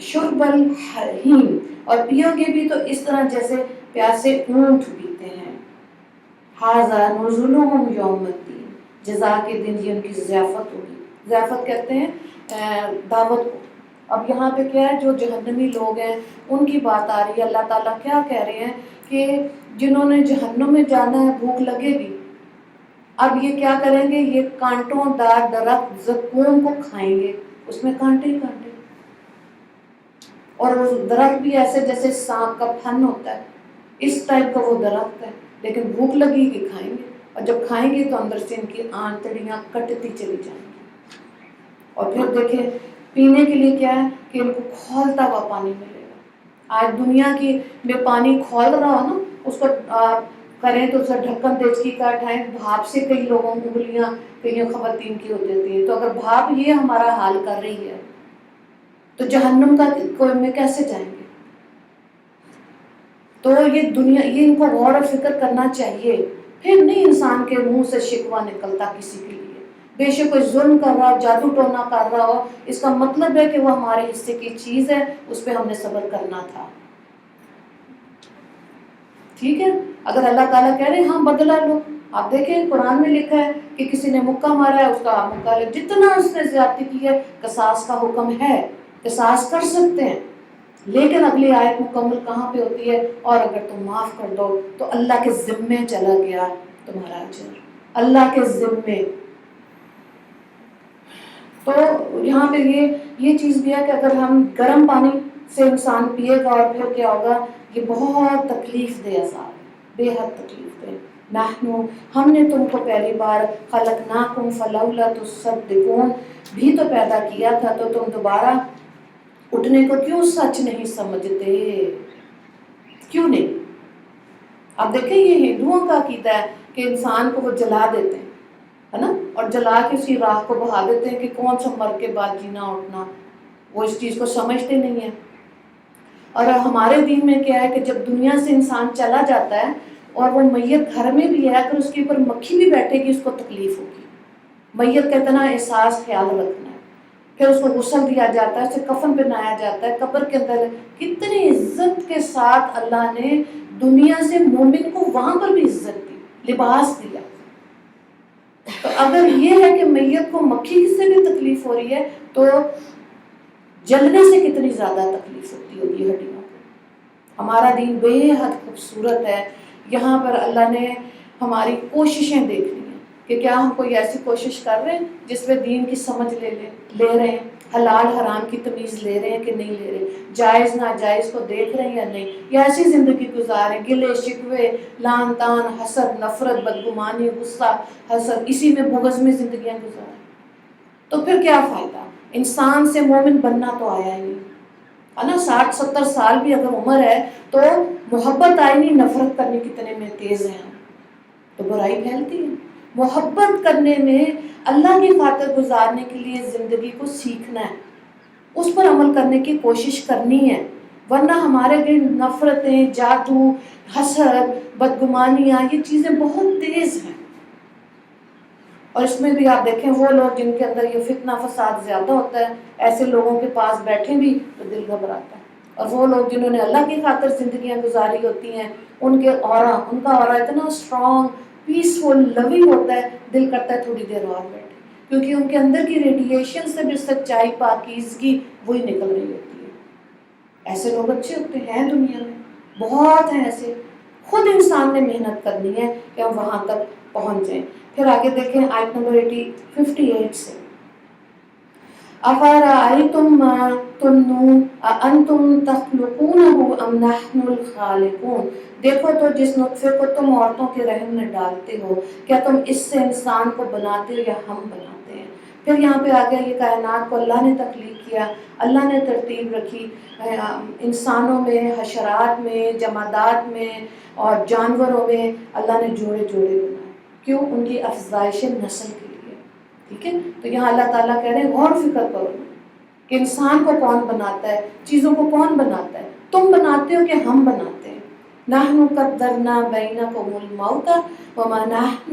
شرب الحمیم، اور پیو گے بھی تو اس طرح جیسے پیاسے اونٹ پیتے ہیں۔ ھذا نزلهم یوم الدین، جزا کے دن یہ ان کی ضیافت ہوگی۔ ضیافت کہتے ہیں دعوت کو۔ اب یہاں پہ کیا ہے، جو جہنمی لوگ ہیں ان کی بات آ رہی ہے۔ اللہ تعالیٰ کیا کہہ رہے ہیں کہ جنہوں نے جہنم میں جانا ہے بھوک لگے گی، اب یہ کیا کریں گے، یہ کانٹوں دار درخت زقوم کو کھائیں گے، اس میں کانٹے ہی کانٹے، اور وہ درخت بھی ایسے جیسے سانپ کا پھن ہوتا ہے، اس ٹائپ کا وہ درخت ہے، لیکن بھوک لگے گی کھائیں گے، اور جب کھائیں گے تو اندر سے ان کی آنتڑیاں کٹتی چلی جائیں گی۔ اور پھر دیکھیں پینے کے لیے کیا ہے کہ ان کو کھولتا ہوا پانی ملے گا۔ آج دنیا کی میں پانی کھول رہا ہو نا، اس کو کریں تو اسے ڈھکن دیچکی کا اٹھائیں، بھاپ سے کئی لوگوں کی انگلیاں، کئی خواتین کی ہو جاتی ہیں، تو اگر بھاپ یہ ہمارا حال کر رہی ہے تو جہنم کا میں کیسے جائیں گے۔ تو یہ دنیا، یہ ان کو غور و فکر کرنا چاہیے، پھر نہیں انسان کے منہ سے شکوہ نکلتا کسی کے لیے۔ بے شک کوئی ظلم کر رہا ہو، جادو ٹونا کر رہا ہو، اس کا مطلب ہے کہ وہ ہمارے حصے کی چیز ہے، اس پہ ہم نے صبر کرنا تھا، ٹھیک ہے۔ اگر اللہ تعالیٰ کہہ رہے ہیں ہاں بدلہ لو، آپ دیکھیں قرآن میں لکھا ہے کہ کسی نے مکہ مارا ہے، اس کا مکہ جتنا اس نے زیادتی کی ہے قصاص کا حکم ہے، قصاص کر سکتے ہیں، لیکن اگلی آیت مکمل کہاں پہ ہوتی ہے؟ اور اگر تم معاف کر دو تو اللہ کے ذمے چلا گیا تمہارا اجر، اللہ کے ذمے۔ تو یہاں پہ یہ چیز بھی ہے کہ اگر ہم گرم پانی سے انسان پیے گا اور پھر کیا ہوگا؟ یہ بہت تکلیف دہ عذاب ہے، بے حد تکلیف دہ۔ نحنو، ہم نے تم کو پہلی بار خلقناکم فلولا تصدقون بھی تو پیدا کیا تھا، تو تم دوبارہ اٹھنے کو کیوں سچ نہیں سمجھتے؟ کیوں نہیں؟ اب دیکھیں یہ ہندوؤں کا عقیدہ ہے کہ انسان کو وہ جلا دیتے ہیں، ہے نا، اور جلا کے اسی راہ کو بہا دیتے ہیں کہ کون سا مر کے بعد جینا اٹھنا، وہ اس چیز کو سمجھتے نہیں ہیں۔ اور ہمارے دین میں کیا ہے کہ جب دنیا سے انسان چلا جاتا ہے اور وہ میت گھر میں بھی ہے، اگر اس کے اوپر مکھی بھی بیٹھے گی اس کو تکلیف ہوگی۔ میت کا اتنا احساس خیال رکھنا ہے، پھر اس کو غسل دیا جاتا ہے، اسے کفن پہنایا جاتا ہے، قبر کے اندر کتنی عزت کے ساتھ اللہ نے دنیا سے مومن کو وہاں پر بھی عزت دی، لباس دیا۔ تو اگر یہ ہے کہ میت کو مکھی سے بھی تکلیف ہو رہی ہے تو جلنے سے کتنی زیادہ تکلیف ہوتی ہوگی ہڈیوں کو۔ ہمارا دین بے حد خوبصورت ہے، یہاں پر اللہ نے ہماری کوششیں دیکھ لی ہیں کہ کیا ہم کوئی ایسی کوشش کر رہے ہیں جس میں دین کی سمجھ لے رہے ہیں، حلال حرام کی تمیز لے رہے ہیں کہ نہیں لے رہے، جائز ناجائز کو دیکھ رہے ہیں یا نہیں، یا ایسی زندگی گزاریں گلے شکوے لان تان حسد نفرت بدگمانی غصہ حسد، اسی میں بغض میں زندگیاں گزاریں، تو پھر کیا فائدہ؟ انسان سے مومن بننا تو آیا ہی نہیں، ہے نا، 60-70 سال بھی اگر عمر ہے تو محبت آئی نہیں، نفرت کرنے کتنے میں تیز ہیں، تو برائی پھیلتی ہے۔ محبت کرنے میں اللہ کی خاطر گزارنے کے لیے زندگی کو سیکھنا ہے، اس پر عمل کرنے کی کوشش کرنی ہے، ورنہ ہمارے دل نفرتیں جادو حسد بدگمانیاں یہ چیزیں بہت تیز ہیں۔ اور اس میں بھی آپ دیکھیں وہ لوگ جن کے اندر یہ فتنہ فساد زیادہ ہوتا ہے، ایسے لوگوں کے پاس بیٹھیں بھی تو دل گھبراتا ہے، اور وہ لوگ جنہوں نے اللہ کی خاطر زندگیاں گزاری ہوتی ہیں ان کا اورا اتنا اسٹرانگ پیسفل لونگ ہوتا ہے، دل کرتا ہے تھوڑی دیر اور بیٹھے، کیونکہ ان کے اندر کی ریڈیشن سے بھی سچائی پاکیزگی وہی نکل رہی ہوتی ہے۔ ایسے لوگ اچھے ہوتے ہیں دنیا میں، بہت ہیں ایسے، خود انسان نے محنت کرنی ہے کہ ہم وہاں تک پہنچ جائیں۔ پھر آگے دیکھیں آیت نمبر 58 سے، أَفَرَأَيْتُم مَّا تُمْنُونَ أَأَنتُمْ تَخْلُقُونَهُ أَمْ نَحْنُ الْخَالِقُونَ، دیکھو تو جس نطفے کو تم عورتوں کے رحم میں ڈالتے ہو، کیا تم اس سے انسان کو بناتے ہو یا ہم بناتے ہیں؟ پھر یہاں پہ آگے یہ کائنات کو اللہ نے تخلیق کیا، اللہ نے ترتیب رکھی، انسانوں میں حشرات میں جمادات میں اور جانوروں میں اللہ نے جوڑے جوڑے بنائے، کیوں؟ ان کی افزائش نسل کے لیے، ٹھیک ہے؟ تو یہاں اللہ تعالیٰ کہہ رہے ہیں غور و فکر کرو کہ انسان کو کون بناتا ہے، چیزوں کو کون بناتا ہے، تم بناتے ہو کہ ہم بناتے ہیں؟ نحن قدرنا بینکم الموت وما نحن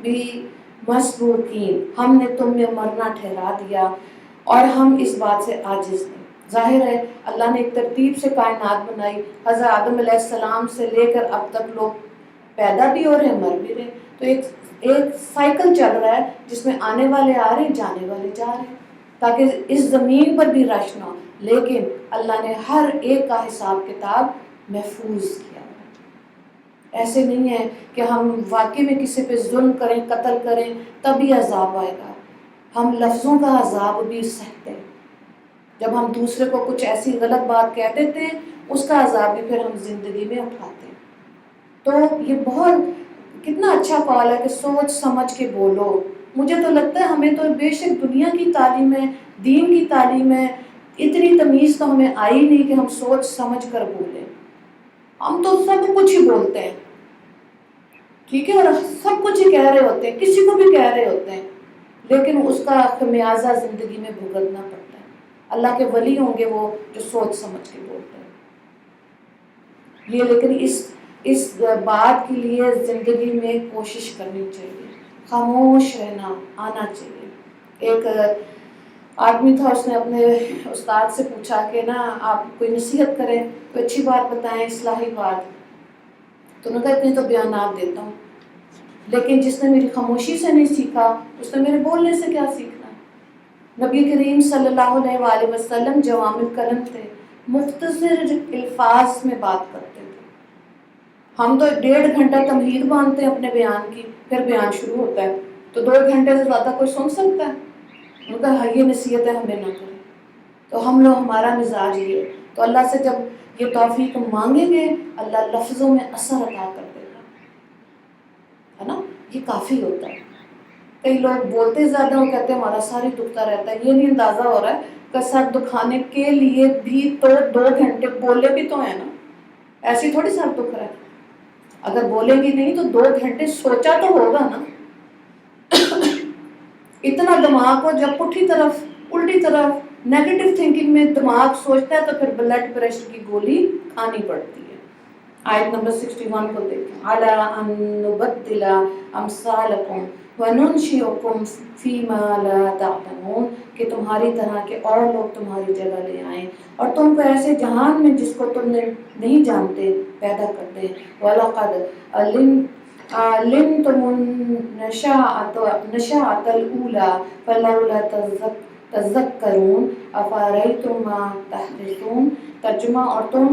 بمسبوقین، ہم نے تم میں مرنا ٹھہرا دیا اور ہم اس بات سے عاجز نہیں۔ ظاہر ہے اللہ نے ایک ترتیب سے کائنات بنائی، حضرت آدم علیہ السلام سے لے کر اب تک لوگ پیدا بھی ہو رہے ہیں مر بھی رہے ہیں، تو ایک سائیکل چل رہا ہے جس میں آنے والے آ رہے ہیں جانے والے جا رہے ہیں، تاکہ اس زمین پر بھی رش نہ ہو، لیکن اللہ نے ہر ایک کا حساب کتاب محفوظ کیا۔ ایسے نہیں ہے کہ ہم واقعی میں کسی پہ ظلم کریں قتل کریں تبھی عذاب آئے گا، ہم لفظوں کا عذاب بھی سہتے ہیں، جب ہم دوسرے کو کچھ ایسی غلط بات کہہ دیتے ہیں اس کا عذاب بھی پھر ہم زندگی میں اٹھاتے ہیں۔ تو یہ بہت کتنا اچھا قول ہے کہ سوچ سمجھ کے بولو۔ مجھے تو لگتا ہے ہمیں تو بے شک دنیا کی تعلیم ہے، دین کی تعلیم ہے، اتنی تمیز تو ہمیں آئی نہیں کہ ہم سوچ سمجھ کر بولیں، ہم تو سب کچھ ہی بولتے ہیں، ٹھیک ہے، اور سب کچھ ہی کہہ رہے ہوتے ہیں، کسی کو بھی کہہ رہے ہوتے ہیں، لیکن اس کا خمیازہ زندگی میں بھگتنا پڑتا ہے۔ اللہ کے ولی ہوں گے وہ جو سوچ سمجھ کے بولتے ہیں یہ، لیکن اس بات کے لیے زندگی میں کوشش کرنی چاہیے، خاموش رہنا آنا چاہیے۔ ایک آدمی تھا، اس نے اپنے استاد سے پوچھا کہ نا آپ کوئی نصیحت کریں، کوئی اچھی بات بتائیں، اصلاحی بات، تو انہوں نے کہا اتنے تو بیانات دیتا ہوں، لیکن جس نے میری خاموشی سے نہیں سیکھا اس نے میرے بولنے سے کیا سیکھنا؟ نبی کریم صلی اللہ علیہ وآلہ وسلم جوام الکلم تھے، مختصر الفاظ میں بات کرتے تھے۔ ہم تو 1.5 گھنٹہ تمہید باندھتے ہیں اپنے بیان کی، پھر بیان شروع ہوتا ہے تو 2 گھنٹے سے زیادہ کوئی سن سکتا ہے؟ ان کا یہ نصیحت ہے ہمیں نہ کریں۔ تو ہم لوگ، ہمارا مزاج یہ ہے، تو اللہ سے جب یہ توفیق مانگیں گے اللہ لفظوں میں اثر عطا کر دے گا، ہے نا؟ یہ کافی ہوتا ہے۔ کئی لوگ بولتے زیادہ ہو، کہتے ہیں ہمارا سر ہی دکھتا رہتا ہے، یہ نہیں اندازہ ہو رہا ہے کہ سر دکھانے کے لیے بھی تو 2 گھنٹے بولے بھی تو ہیں نا، ایسی تھوڑی سر دکھ رہا ہے۔ اگر بولیں گی نہیں تو 2 گھنٹے سوچا تو ہوگا نا۔ اتنا دماغ کو جب پٹھی طرف، الٹی طرف نیگیٹو تھنکنگ میں دماغ سوچتا ہے تو پھر بلڈ پریشر کی گولی کھانی پڑتی ہے۔ آیت نمبر 61 کو دیکھیں، عَلَىٰ أَن نُبَدِّلَ أَمْثَالَكُمْ وَنُنشِئُكُمْ فِي مَا لَا تَعْلَمُونَ، کہ تمہاری طرح کے اور لوگ تمہاری جگہ لے آئیں اور تم کو ایسے جہان میں جس کو تم نے نہیں جانتے پیدا کر دیں۔ وَلَقَدْ عَلِمْتُمُ النَّشَأَةَ الْأُولَىٰ فَلَوْلَا تَذَكَّرُونَ أَفَرَأَيْتُم مَّا تَحْرِثُونَ۔ ترجمہ، اور تم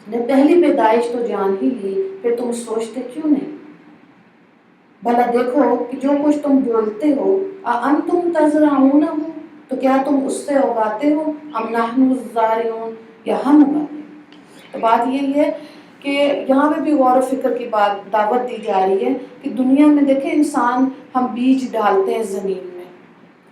نے پہلی پیدائش تو جان ہی لی، پھر تم سوچتے کیوں نہیں؟ بھلا دیکھو کہ جو کچھ تم بولتے ہو، أَأَنتُمْ تَزْرَعُونَهُ، تو کیا تم اس سے اگاتے ہو، أَمْ نَحْنُ الزَّارِعُونَ، یا ہم اگاتے ہیں؟ تو بات یہی ہے کہ یہاں پہ بھی غور و فکر کی بات دعوت دی جا رہی ہے کہ دنیا میں دیکھیں انسان، ہم بیج ڈالتے ہیں زمین میں،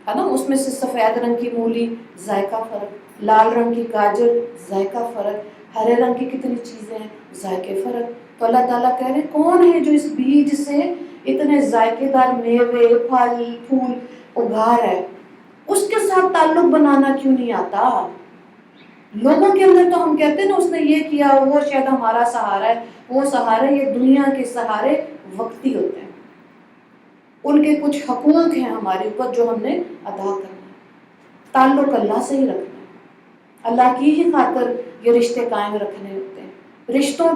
ہے نا، اس میں سے سفید رنگ کی مولی ذائقہ فرق، لال رنگ کی گاجر ذائقہ فرق، ہرے رنگ کی کتنی چیزیں ہیں ذائقے فرق۔ تو اللہ تعالیٰ کہہ رہے ہیں کون ہے جو اس بیج سے اتنے ذائقے دار میوے، پھل، پھول اگا رہا ہے؟ اس کے ساتھ تعلق بنانا کیوں نہیں آتا؟ لوگوں کے اندر تو ہم کہتے ہیں نا اس نے یہ کیا، وہ شاید ہمارا سہارا ہے، وہ سہارا، یہ دنیا کے سہارے وقتی ہوتے ہیں، ان کے کچھ حقوق ہیں ہمارے اوپر جو ہم نے ادا کرنا ہے۔ تعلق اللہ سے ہی رکھنا ہے، اللہ کی ہی خاطر یہ رشتے قائم رکھنے ہوتے ہیں، رشتوں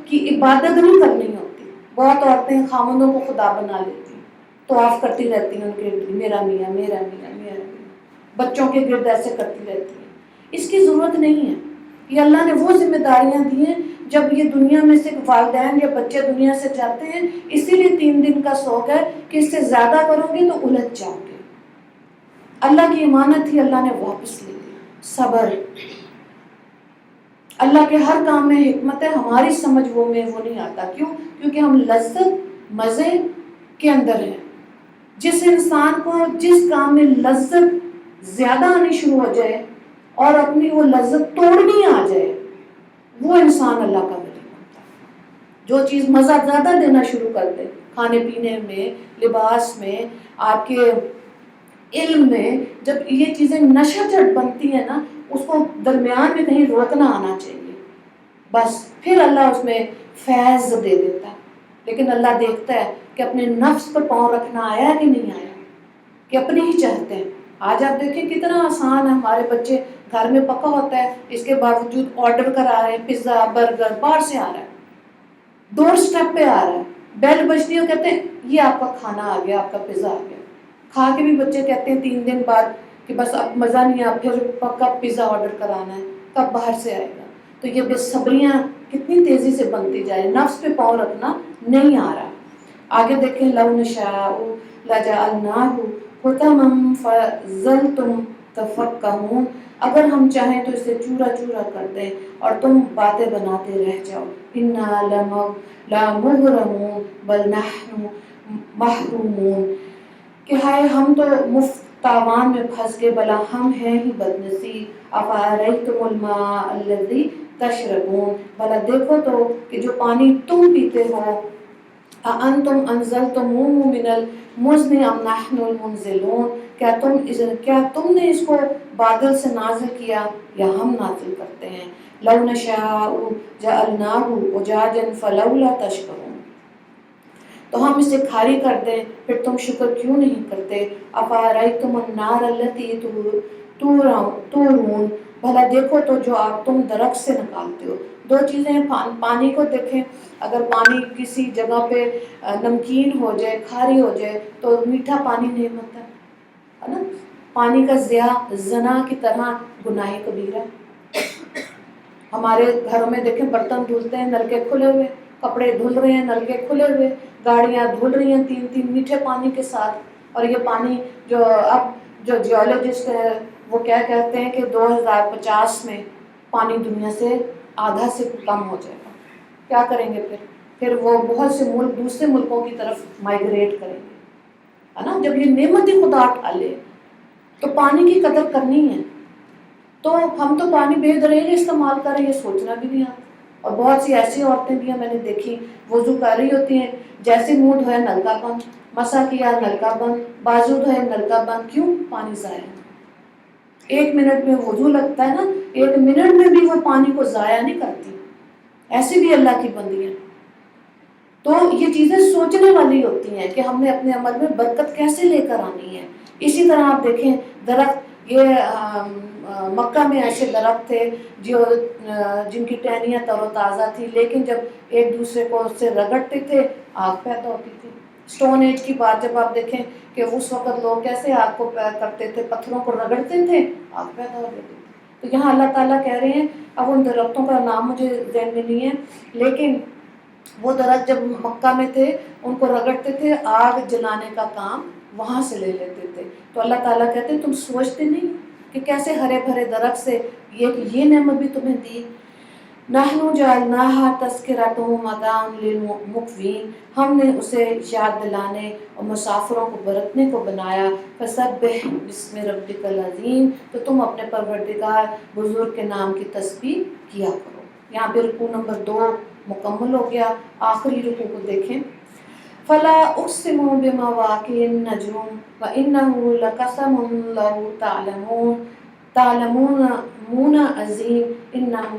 کی عبادت نہیں کرنی ہوتی۔ بہت عورتیں خامندوں کو خدا بنا لیتی ہیں، طواف کرتی رہتی ہیں ان کے گرد، میرا میاں میرا میاں میرا میاں، بچوں کے گرد ایسے کرتی رہتی ہیں۔ اس کی ضرورت نہیں ہے، یہ اللہ نے وہ ذمہ داریاں دی ہیں جب یہ دنیا میں سے والدین یا بچے دنیا سے جاتے ہیں، اسی لیے 3 دن کا سوگ ہے کہ اس سے زیادہ کرو گے تو الجھ جاؤ گے۔ اللہ کی امانت ہی اللہ نے واپس لے لی۔ صبر، اللہ کے ہر کام میں حکمت ہے، ہماری سمجھ وہ نہیں آتا۔ کیوں؟ کیونکہ ہم لذت مزے کے اندر ہیں۔ جس انسان کو جس کام میں لذت زیادہ آنی شروع ہو جائے اور اپنی وہ لذت توڑنی آ جائے، وہ انسان اللہ کا ولی بنتا ہے۔ جو چیز مزہ زیادہ دینا شروع کر دے، کھانے پینے میں، لباس میں، آپ کے علم میں، جب یہ چیزیں نشہ چڑھ بنتی ہیں نا، اس کو درمیان میں کہیں روکنا آنا چاہیے، بس پھر اللہ اس میں فیض دے دیتا ہے۔ لیکن اللہ دیکھتا ہے کہ اپنے نفس پر پاؤں رکھنا آیا کہ نہیں آیا، کہ اپنے ہی چاہتے ہیں۔ آج آپ دیکھیں کتنا آسان ہے، ہمارے بچے گھر میں پکا ہوتا ہے، اس کے باوجود آرڈر کرا رہے ہیں، پیزا، برگر باہر سے آ رہا ہے، ڈور سٹیپ پہ آ رہا ہے، بیل بجتی ہے، کہتے ہیں یہ آپ کا کھانا آ گیا، آپ کا پیزا آ گیا۔ کھا کے بھی بچے کہتے ہیں 3 دن بعد کہ بس اب مزہ نہیں آ، پھر کب پیزا آرڈر کرانا ہے، کب باہر سے آئے گا۔ تو یہ بے صبریاں کتنی تیزی سے بنتی جائے، نفس پہ پاؤں رکھنا نہیں آ رہا۔ آگے دیکھیں، لَوْ نَشَاءُ لَجَعَلْنَاهُ حُطَمًا فَظَلْتُمْ تَفَكَّهُونَ، اگر ہم چاہیں تو اسے چورا چورا کر دیں اور تم باتیں بناتے رہ جاؤ۔ إِنَّا لَمُغْرَمُونَ بَلْ نَحْنُ مَحْرُومُونَ، کہ ہائے ہم تو مفت تاوان میں پھنس گئے، بلا ہم ہیں ہی بدنصیب۔ أَفَرَأَيْتُمُ الْمَاءَ الَّذِي تَشْرَبُونَ، بھلا دیکھو تو کہ جو پانی تم پیتے ہو، أَأَنتُمْ أَنزَلْتُمُوهُ مِنَ الْمُزْنِ أَمْ نَحْنُ الْمُنزِلُونَ، کیا تم نے اس کو بادل سے نازل کیا یا ہم نازل کرتے ہیں؟ لَوْ نَشَاءُ جَعَلْنَاهُ أُجَاجًا فَلَوْلَا تَشْكُرُونَ، تو ہم اسے کھاری کر دیں پھر تم شکر کیوں نہیں کرتے؟ أَفَرَأَيْتُمُ النَّارَ الَّتِي تُورُونَ، بھلا دیکھو تو جو آگ تم درخت سے نکالتے ہو، دو چیزیں ہیں، پانی کو دیکھیں، اگر پانی کسی جگہ پہ نمکین ہو جائے، کھاری ہو جائے تو میٹھا پانی نہیں ہوتا ہے نا. پانی کا ضیاع زنا کی طرح گناہ کبیرہ. ہمارے گھروں میں دیکھیں برتن دھلتے ہیں نل کے کھلے ہوئے، کپڑے دھل رہے ہیں نل کے کھلے ہوئے، گاڑیاں دھل رہی ہیں 3 میٹھے پانی کے ساتھ. اور یہ پانی جو جیولوجسٹ ہے وہ کیا کہتے ہیں کہ 2050 میں پانی دنیا سے آدھا سے کم ہو جائے گا. کیا کریں گے پھر وہ بہت سے ملک دوسرے ملکوں کی طرف مائگریٹ کریں گے، ہے نا. جب یہ نعمت خدا اٹھا لے تو پانی کی قدر کرنی ہے. تو ہم تو پانی بے دریغ استعمال کریں یہ سوچنا بھی نہیں آتا. اور بہت سی ایسی عورتیں بھی ہیں میں نے دیکھی، وضو کر رہی ہوتی ہیں، جیسے منہ دھویا نل کا بند، مسا کیا نل کا بند، بازو دھوئے نل کا بند. کیوں؟ پانی ضائع. 1 منٹ میں وضو لگتا ہے نا، 1 منٹ میں بھی وہ پانی کو ضائع نہیں کرتی. ایسی بھی اللہ کی بندی ہیں. تو یہ چیزیں سوچنے والی ہوتی ہیں کہ ہم نے اپنے عمل میں برکت کیسے لے کر آنی ہے. اسی طرح آپ دیکھیں درخت، یہ مکہ میں ایسے درخت تھے جن کی ٹہنیاں تر و تازہ تھی، لیکن جب ایک دوسرے کو اس سے رگڑتے تھے آگ پیدا ہوتی تھی. اسٹون ایج کی بات جب آپ دیکھیں کہ اس وقت لوگ کیسے آگ کو کرتے تھے، پتھروں کو رگڑتے تھے آگ پیدا ہو جاتی تھی. تو یہاں اللہ تعالیٰ کہہ رہے ہیں، اب ان درختوں کا نام مجھے ذہن میں نہیں ہے، لیکن وہ درخت جب مکہ میں تھے ان کو رگڑتے تھے، آگ جلانے کا کام وہاں سے لے لیتے تھے. تو اللہ تعالیٰ کہتے ہیں تم سوچتے نہیں کہ کیسے ہرے بھرے درخت سے یہ نعمت بھی تمہیں دی. نحن جعلناها تذکرۃ ومتاعا للمقوین، ہم نے اسے یاد دلانے اور مسافروں کو برتنے کو بنایا. فسبح بسم ربک العظیم، تو تم اپنے پروردگار بزرگ کے نام کی تسبیح کیا کرو. یہاں پہ رکوع نمبر 2 مکمل ہو گیا. آخری رکوع کو دیکھیں، فلا اقسم بمواقع النجوم وانه لقسم لو تعلمون عظیم انه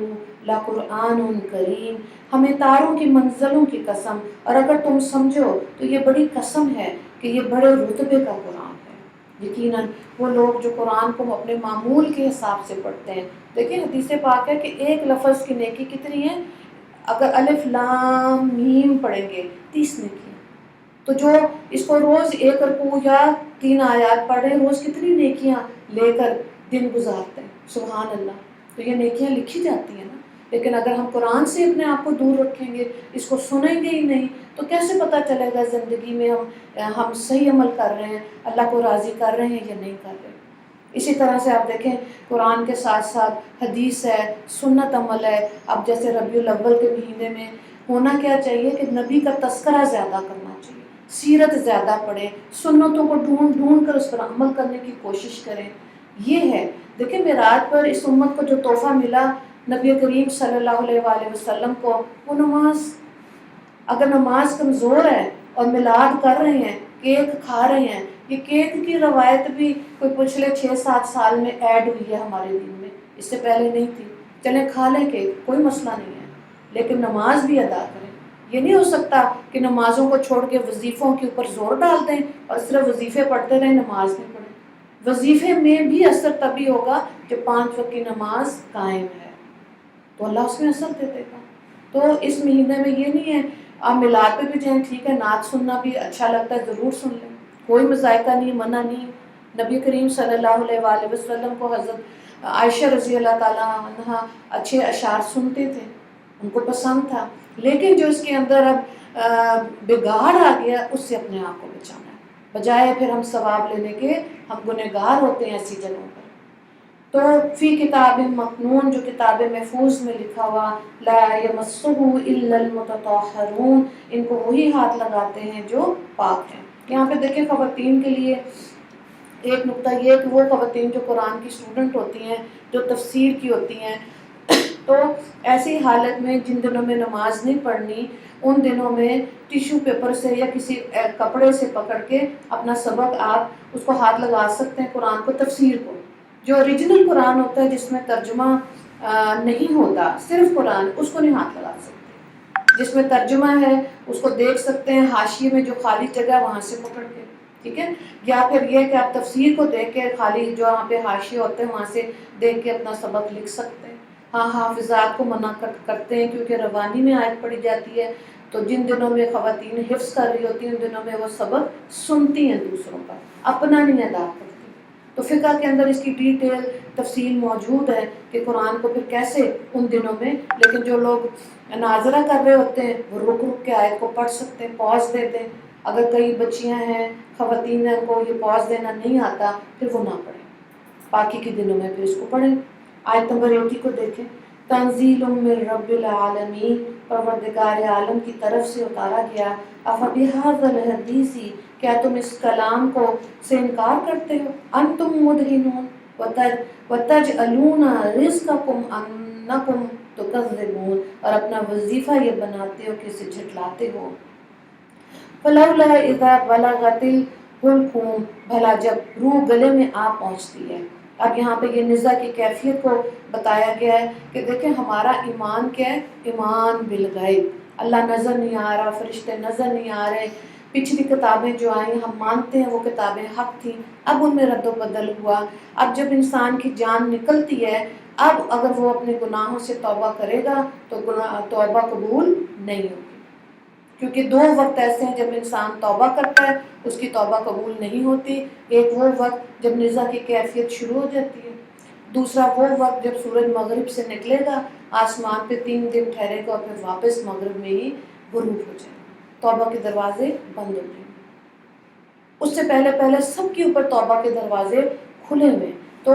لقرآن کریم. ہمیں تاروں کی منزلوں کی قسم، اور اگر تم سمجھو تو یہ بڑی قسم ہے کہ یہ بڑے رتبے کا قرآن ہے. یقیناً وہ لوگ جو قرآن کو اپنے معمول کے حساب سے پڑھتے ہیں. دیکھیں حدیث پاک ہے کہ ایک لفظ کی نیکی کتنی ہے؟ اگر الف لام میم پڑھیں گے 30 نیکی. تو جو اس کو روز 1 رکوع یا 3 آیات پڑھیں، روز کتنی نیکیاں لے کر دن گزارتے ہیں. سبحان اللہ. تو یہ نیکیاں لکھی جاتی ہیں نا. لیکن اگر ہم قرآن سے اپنے آپ کو دور رکھیں گے، اس کو سنیں گے ہی نہیں، تو کیسے پتہ چلے گا زندگی میں ہم صحیح عمل کر رہے ہیں، اللہ کو راضی کر رہے ہیں یا نہیں کر رہے. اسی طرح سے آپ دیکھیں قرآن کے ساتھ ساتھ حدیث ہے، سنت عمل ہے. اب جیسے ربیع الاول کے مہینے میں ہونا کیا چاہیے کہ نبی کا تذکرہ زیادہ کرنا چاہیے، سیرت زیادہ پڑھیں، سنتوں کو ڈھونڈ کر اس پر عمل کرنے کی کوشش کریں. یہ ہے. دیکھیں معراج پر اس امت کو جو تحفہ ملا نبی کریم صلی اللہ علیہ وآلہ وسلم کو، وہ نماز. اگر نماز کمزور ہے اور میلاد کر رہے ہیں، کیک کھا رہے ہیں، یہ کیک کی روایت بھی کوئی پچھلے 6-7 سال میں ایڈ ہوئی ہے ہمارے دین میں، اس سے پہلے نہیں تھی. چلیں کھا لیں کیک، کوئی مسئلہ نہیں ہے، لیکن نماز بھی ادا کریں. یہ نہیں ہو سکتا کہ نمازوں کو چھوڑ کے وظیفوں کے اوپر زور ڈال دیں اور صرف وظیفے پڑھتے رہیں، نماز نہیں پڑھیں. وظیفے میں بھی اثر تبھی ہوگا جب 5 وقت کی نماز قائم ہے، تو اللہ اس میں اثر دے دے گا. تو اس مہینے میں یہ نہیں ہے آپ میلاد پہ بھی جائیں، ٹھیک ہے، نعت سننا بھی اچھا لگتا ہے، ضرور سن لیں، کوئی مذائقہ نہیں، منع نہیں. نبی کریم صلی اللہ علیہ وآلہ وسلم کو حضرت عائشہ رضی اللہ تعالیٰ عنہ اچھے اشعار سنتے تھے، ان کو پسند تھا. لیکن جو اس کے اندر اب بگاڑ آ گیا، اس سے اپنے آپ کو بچانا ہے، بجائے پھر ہم ثواب لینے کے ہم گنہگار ہوتے ہیں ایسی جگہوں پر. تو فی کتاب مکنون، جو کتاب محفوظ میں لکھا ہوا، لا یمسہ الا المتطہرون، ان کو وہی ہاتھ لگاتے ہیں جو پاک ہیں. یہاں پہ دیکھیں خواتین کے لیے ایک نقطہ یہ کہ وہ خواتین جو قرآن کی اسٹوڈنٹ ہوتی ہیں، جو تفسیر کی ہوتی ہیں، تو ایسی حالت میں جن دنوں میں نماز نہیں پڑھنی، ان دنوں میں ٹیشو پیپر سے یا کسی کپڑے سے پکڑ کے اپنا سبق آپ اس کو ہاتھ لگا سکتے ہیں. قرآن کو، تفسیر کو، جو اوریجنل قرآن ہوتا ہے جس میں ترجمہ نہیں ہوتا، صرف قرآن، اس کو نہیں ہاتھ لگا سکتے. جس میں ترجمہ ہے اس کو دیکھ سکتے ہیں، حاشیے میں جو خالی جگہ وہاں سے پکڑ کے، ٹھیک ہے. یا پھر یہ کہ آپ تفسیر کو دیکھ کے خالی جو وہاں پہ حاشیے ہوتے ہیں وہاں سے دیکھ کے اپنا سبق لکھ سکتے ہیں. ہاں حافظات کو منع کرتے ہیں کیونکہ روانی میں آیت پڑھی جاتی ہے، تو جن دنوں میں خواتین حفظ کر رہی ہوتی ہیں ان دنوں میں وہ سبق سنتی ہیں دوسروں کا، اپنا نہیں ادا کرتی۔ تو فقہ کے اندر اس کی ڈیٹیل تفصیل موجود ہے کہ قرآن کو پھر کیسے ان دنوں میں، لیکن جو لوگ ناظرہ کر رہے ہوتے ہیں وہ رک رک کے آیت کو پڑھ سکتے ہیں، پاز دیتے ہیں۔ اگر کئی بچیاں ہیں خواتین ہیں کو یہ پاز دینا نہیں آتا پھر وہ نہ پڑھیں، باقی کے دنوں میں پھر اس کو پڑھیں۔ آیت نمبر 80 کو دیکھیں، تنزیل من رب العالمین، پروردگار عالم کی طرف سے اتارا گیا، افبہذا الحدیث، کیا تم اس کلام کو سے انکار کرتے ہو، انتم مدہنون وتجعلون رزقکم انکم تکذبون، اور اپنا وظیفہ یہ بناتے ہو کہ اسے جھٹلاتے ہو۔ فلولا اذا بلغت الحلقوم، بھلا جب روح گلے میں آ پہنچتی ہے۔ اب یہاں پہ یہ نزا کی کیفیت کو بتایا گیا ہے کہ دیکھیں ہمارا ایمان کیا ہے، ایمان بالغیب، اللہ نظر نہیں آ رہا، فرشتے نظر نہیں آ رہے، پچھلی کتابیں جو آئیں ہم مانتے ہیں وہ کتابیں حق تھیں، اب ان میں رد و بدل ہوا۔ اب جب انسان کی جان نکلتی ہے، اب اگر وہ اپنے گناہوں سے توبہ کرے گا تو توبہ قبول نہیں ہوگی، کیونکہ دو وقت ایسے ہیں جب انسان توبہ کرتا ہے اس کی توبہ قبول نہیں ہوتی، ایک وہ وقت جب نزا کی کیفیت شروع ہو جاتی ہے، دوسرا وہ وقت جب سورج مغرب سے نکلے گا، آسمان پہ 3 دن ٹھہرے گا اور پھر واپس مغرب میں ہی غروب ہو جائے گا، توبہ کے دروازے بند ہو جائیں گے۔ اس سے پہلے سب کے اوپر توبہ کے دروازے کھلے ہوئے، تو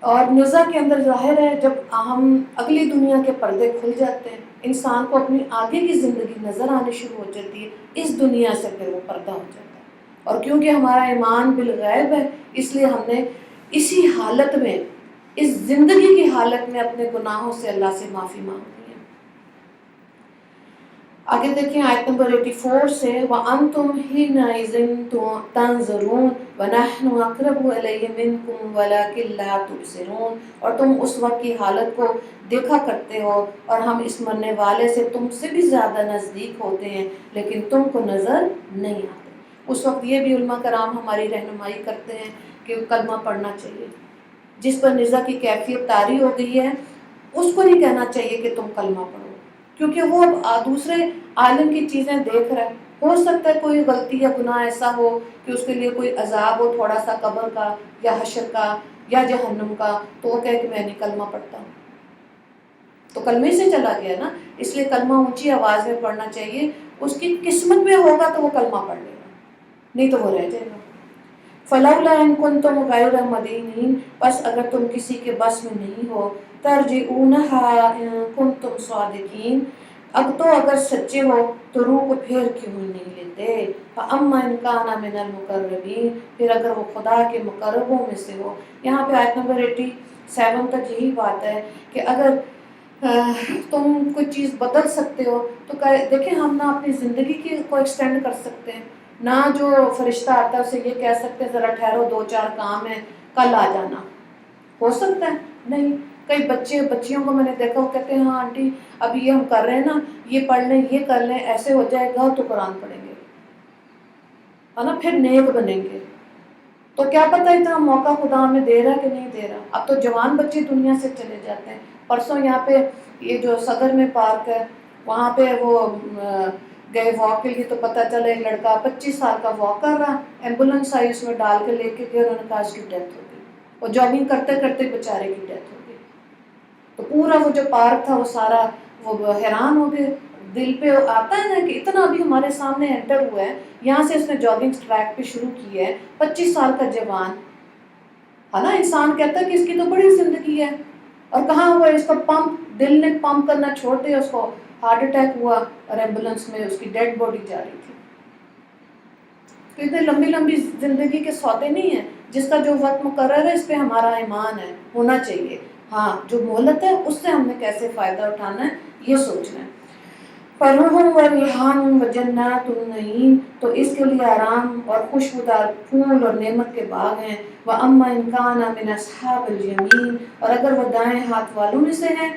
اور نزا کے اندر ظاہر ہے جب ہم اگلی دنیا کے پردے کھل جاتے ہیں، انسان کو اپنی آگے کی زندگی نظر آنے شروع ہو جاتی ہے، اس دنیا سے پھر وہ پردہ ہو جاتا ہے، اور کیونکہ ہمارا ایمان بالغیب ہے اس لیے ہم نے اسی حالت میں، اس زندگی کی حالت میں اپنے گناہوں سے اللہ سے معافی مانگی ہے۔ آگے دیکھیں آیت نمبر 84 سے، وَأَنْتُمْ حِينَئِذٍ تَنظُرُونَ وَنَحْنُ أَقْرَبُ إِلَيْهِ مِنْكُمْ وَلَكِنْ لَا تُبْصِرُونَ، اور تم اس وقت کی حالت کو دیکھا کرتے ہو اور ہم اس مرنے والے سے تم سے بھی زیادہ نزدیک ہوتے ہیں لیکن تم کو نظر نہیں آتے۔ اس وقت یہ بھی علماء کرام ہماری رہنمائی کرتے ہیں کہ کلمہ پڑھنا چاہیے، جس پر نزا کی کیفیت طاری ہو گئی ہے اس کو نہیں کہنا چاہیے کہ تم کلمہ پڑھو، کیونکہ وہ اب دوسرے عالم کی چیزیں دیکھ رہا ہے، ہو سکتا ہے کوئی غلطی یا گناہ ایسا ہو کہ اس کے لیے کوئی عذاب ہو تھوڑا سا قبر کا یا حشر کا یا جہنم کا، تو وہ کہے کہ میں نہیں کلمہ پڑھتا ہوں، تو کلمے سے چلا گیا نا۔ اس لیے کلمہ اونچی آواز میں پڑھنا چاہیے، اس کی قسمت میں ہوگا تو وہ کلمہ پڑھ لے گا، نہیں تو وہ رہ جائے گا۔ فلولا ان کنتم غیر مدینین، بس اگر تم کسی کے بس میں نہیں ہو، ترجعونہا ان کنتم صادقین، اب تو اگر سچے ہو تو روح کو پھیر کیوں نہیں لیتے، فاما ان کان من المقربین، پھر اگر وہ خدا کے مقربوں میں سے ہو۔ یہاں پہ آیت نمبر 87 تک یہی بات ہے کہ اگر تم کوئی چیز بدل سکتے ہو تو دیکھیں ہم نہ اپنی زندگی کو ایکسٹینڈ کر سکتے ہیں، نہ جو فرشتہ آتا ہے اسے یہ کہہ سکتے ہیں ذرا ٹھہرو 2-4 کام ہیں کل آ جانا، ہو سکتا ہے؟ نہیں۔ کئی بچیوں کو میں نے دیکھا وہ کہتے ہیں ہاں آنٹی ابھی یہ ہم کر رہے ہیں نا، یہ پڑھ لیں یہ کر لیں ایسے ہو جائے گا تو قرآن پڑھیں گے، ہے نا، پھر نیک بنیں گے۔ تو کیا پتہ اتنا موقع خدا ہمیں دے رہا کہ نہیں دے رہا۔ اب تو جوان بچے دنیا سے چلے جاتے ہیں۔ پرسوں یہاں پہ یہ جو صدر میں پارک ہے وہاں پہ وہ گئے واک کے لیے، تو پتہ چلا ایک لڑکا 25 سال کا واک کر رہا، ایمبولینس آئی اس میں ڈال کے لے کے گئے، انہوں نے کہا اس کی ڈیتھ ہو گئی، اور جاگنگ کرتے کرتے بیچارے کی ڈیتھ ہو گئی۔ تو پورا وہ جو پارک تھا وہ سارا وہ حیران ہو گئے، دل پہ آتا ہے نا کہ اتنا ابھی ہمارے سامنے انٹر ہوا ہے، یہاں سے اس نے جاگنگ ٹریک پہ شروع کی ہے، 25 سال کا جوان ہے نا، انسان کہتا ہے کہ اس کی تو بڑی زندگی ہے، اور کہاں ہوا اس کا پمپ، دل نے پمپ کرنا چھوڑ دیا، اس کو ہارٹ اٹیک ہوا اور ایمبولینس میں اس کی ڈیڈ باڈی جا رہی تھی۔ تو اتنے لمبی لمبی زندگی کے سودے نہیں ہیں، جس کا جو وقت مقرر ہے اس پہ ہمارا ایمان ہے، ہونا چاہیے۔ ہاں جو مہلت ہے اس سے ہم نے کیسے فائدہ اٹھانا ہے یہ سوچنا ہے۔ فَرُوحٌ وَرَيْحَانٌ وَجَنَّاتُ النَّعِيمِ، تو اس کے لیے آرام اور خوشبودار پھول اور نعمت کے باغ ہیں۔ وَأَمَّا إِن كَانَ مِنْ أَصْحَابِ الْيَمِينِ، اور اگر وہ دائیں ہاتھ والوں میں سے ہیں،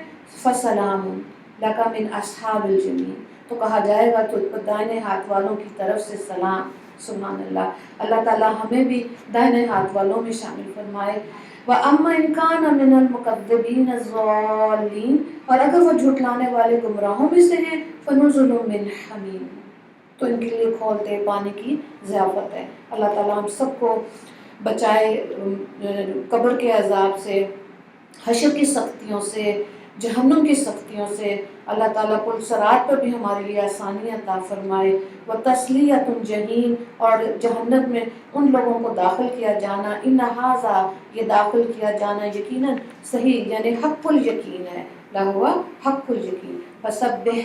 فَسَلَامٌ لَكَ مِنْ أَصْحَابِ الْيَمِينِ، تو کہا جائے گا تو دائیں ہاتھ والوں کی طرف سے سلام۔ سبحان اللہ، اللہ تعالیٰ ہمیں بھی دائیں ہاتھ والوں میں شامل فرمائے۔ وَأَمَّا إِنْ كَانَ مِنَ الْمُكَذِّبِينَ الضَّالِّينَ، اور اگر وہ جھٹلانے والے گمراہوں میں سے ہیں، فَنُزُلٌ مِّنْ حَمِيمٍ، تو ان کے لیے کھولتے پانی کی ضیافت ہے۔ اللہ تعالیٰ ہم سب کو بچائے قبر کے عذاب سے، حشر کی سختیوں سے، جہنم کی سختیوں سے۔ اللہ تعالیٰ پل صراط پر بھی ہمارے لیے آسانی عطا فرمائے۔ وَتَصْلِيَةُ الْجَحِيمِ، اور جہنم میں ان لوگوں کو داخل کیا جانا، ان ھذا، یہ داخل کیا جانا یقیناً صحیح یعنی حق الیقین ہے، لہوا حق الیقین۔ فسبح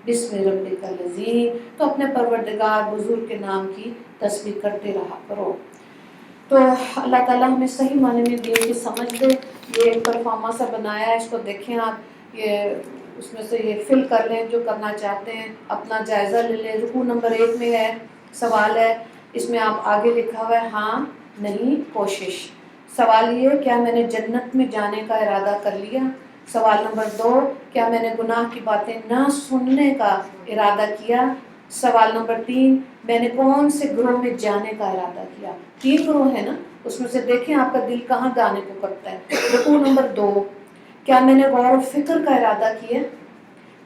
بسم ربک العظیم، تو اپنے پروردگار بزرگ کے نام کی تسبیح کرتے رہا کرو۔ تو اللہ تعالیٰ ہمیں صحیح معنی میں دین کی سمجھ دے۔ یہ ایک پرفارما سا بنایا ہے، اس کو دیکھیں آپ، یہ اس میں سے یہ فل کر لیں جو کرنا چاہتے ہیں، اپنا جائزہ لے لیں۔ رکوع نمبر 1 میں ہے، سوال ہے، اس میں آپ آگے لکھا ہوا ہے ہاں نہیں کوشش۔ سوال یہ کیا میں نے جنت میں جانے کا ارادہ کر لیا؟ سوال نمبر 2 کیا میں نے گناہ کی باتیں نہ سننے کا ارادہ کیا؟ سوال نمبر 3 میں نے کون سے گروہ میں جانے کا ارادہ کیا؟ 3 گروہ ہے نا، اس میں سے دیکھیں آپ کا دل کہاں جانے کو کرتا ہے۔ رکوع نمبر 2 کیا میں نے غور و فکر کا ارادہ کیا؟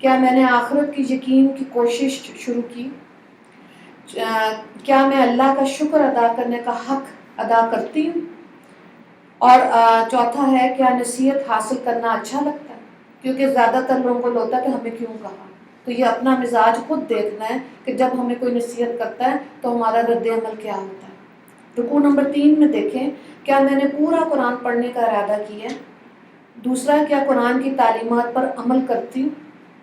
کیا میں نے آخرت کی یقین کی کوشش شروع کی؟ کیا میں اللہ کا شکر ادا کرنے کا حق ادا کرتی ہوں؟ اور چوتھا ہے کیا نصیحت حاصل کرنا اچھا لگتا ہے؟ کیونکہ زیادہ تر لوگوں کو ہوتا ہے کہ ہمیں کیوں کہا، تو یہ اپنا مزاج خود دیکھنا ہے کہ جب ہمیں کوئی نصیحت کرتا ہے تو ہمارا رد عمل کیا ہوتا ہے۔ رکوع نمبر 3 میں دیکھیں کیا میں نے پورا قرآن پڑھنے کا ارادہ کیا ہے؟ دوسرا کیا قرآن کی تعلیمات پر عمل کرتی ہوں؟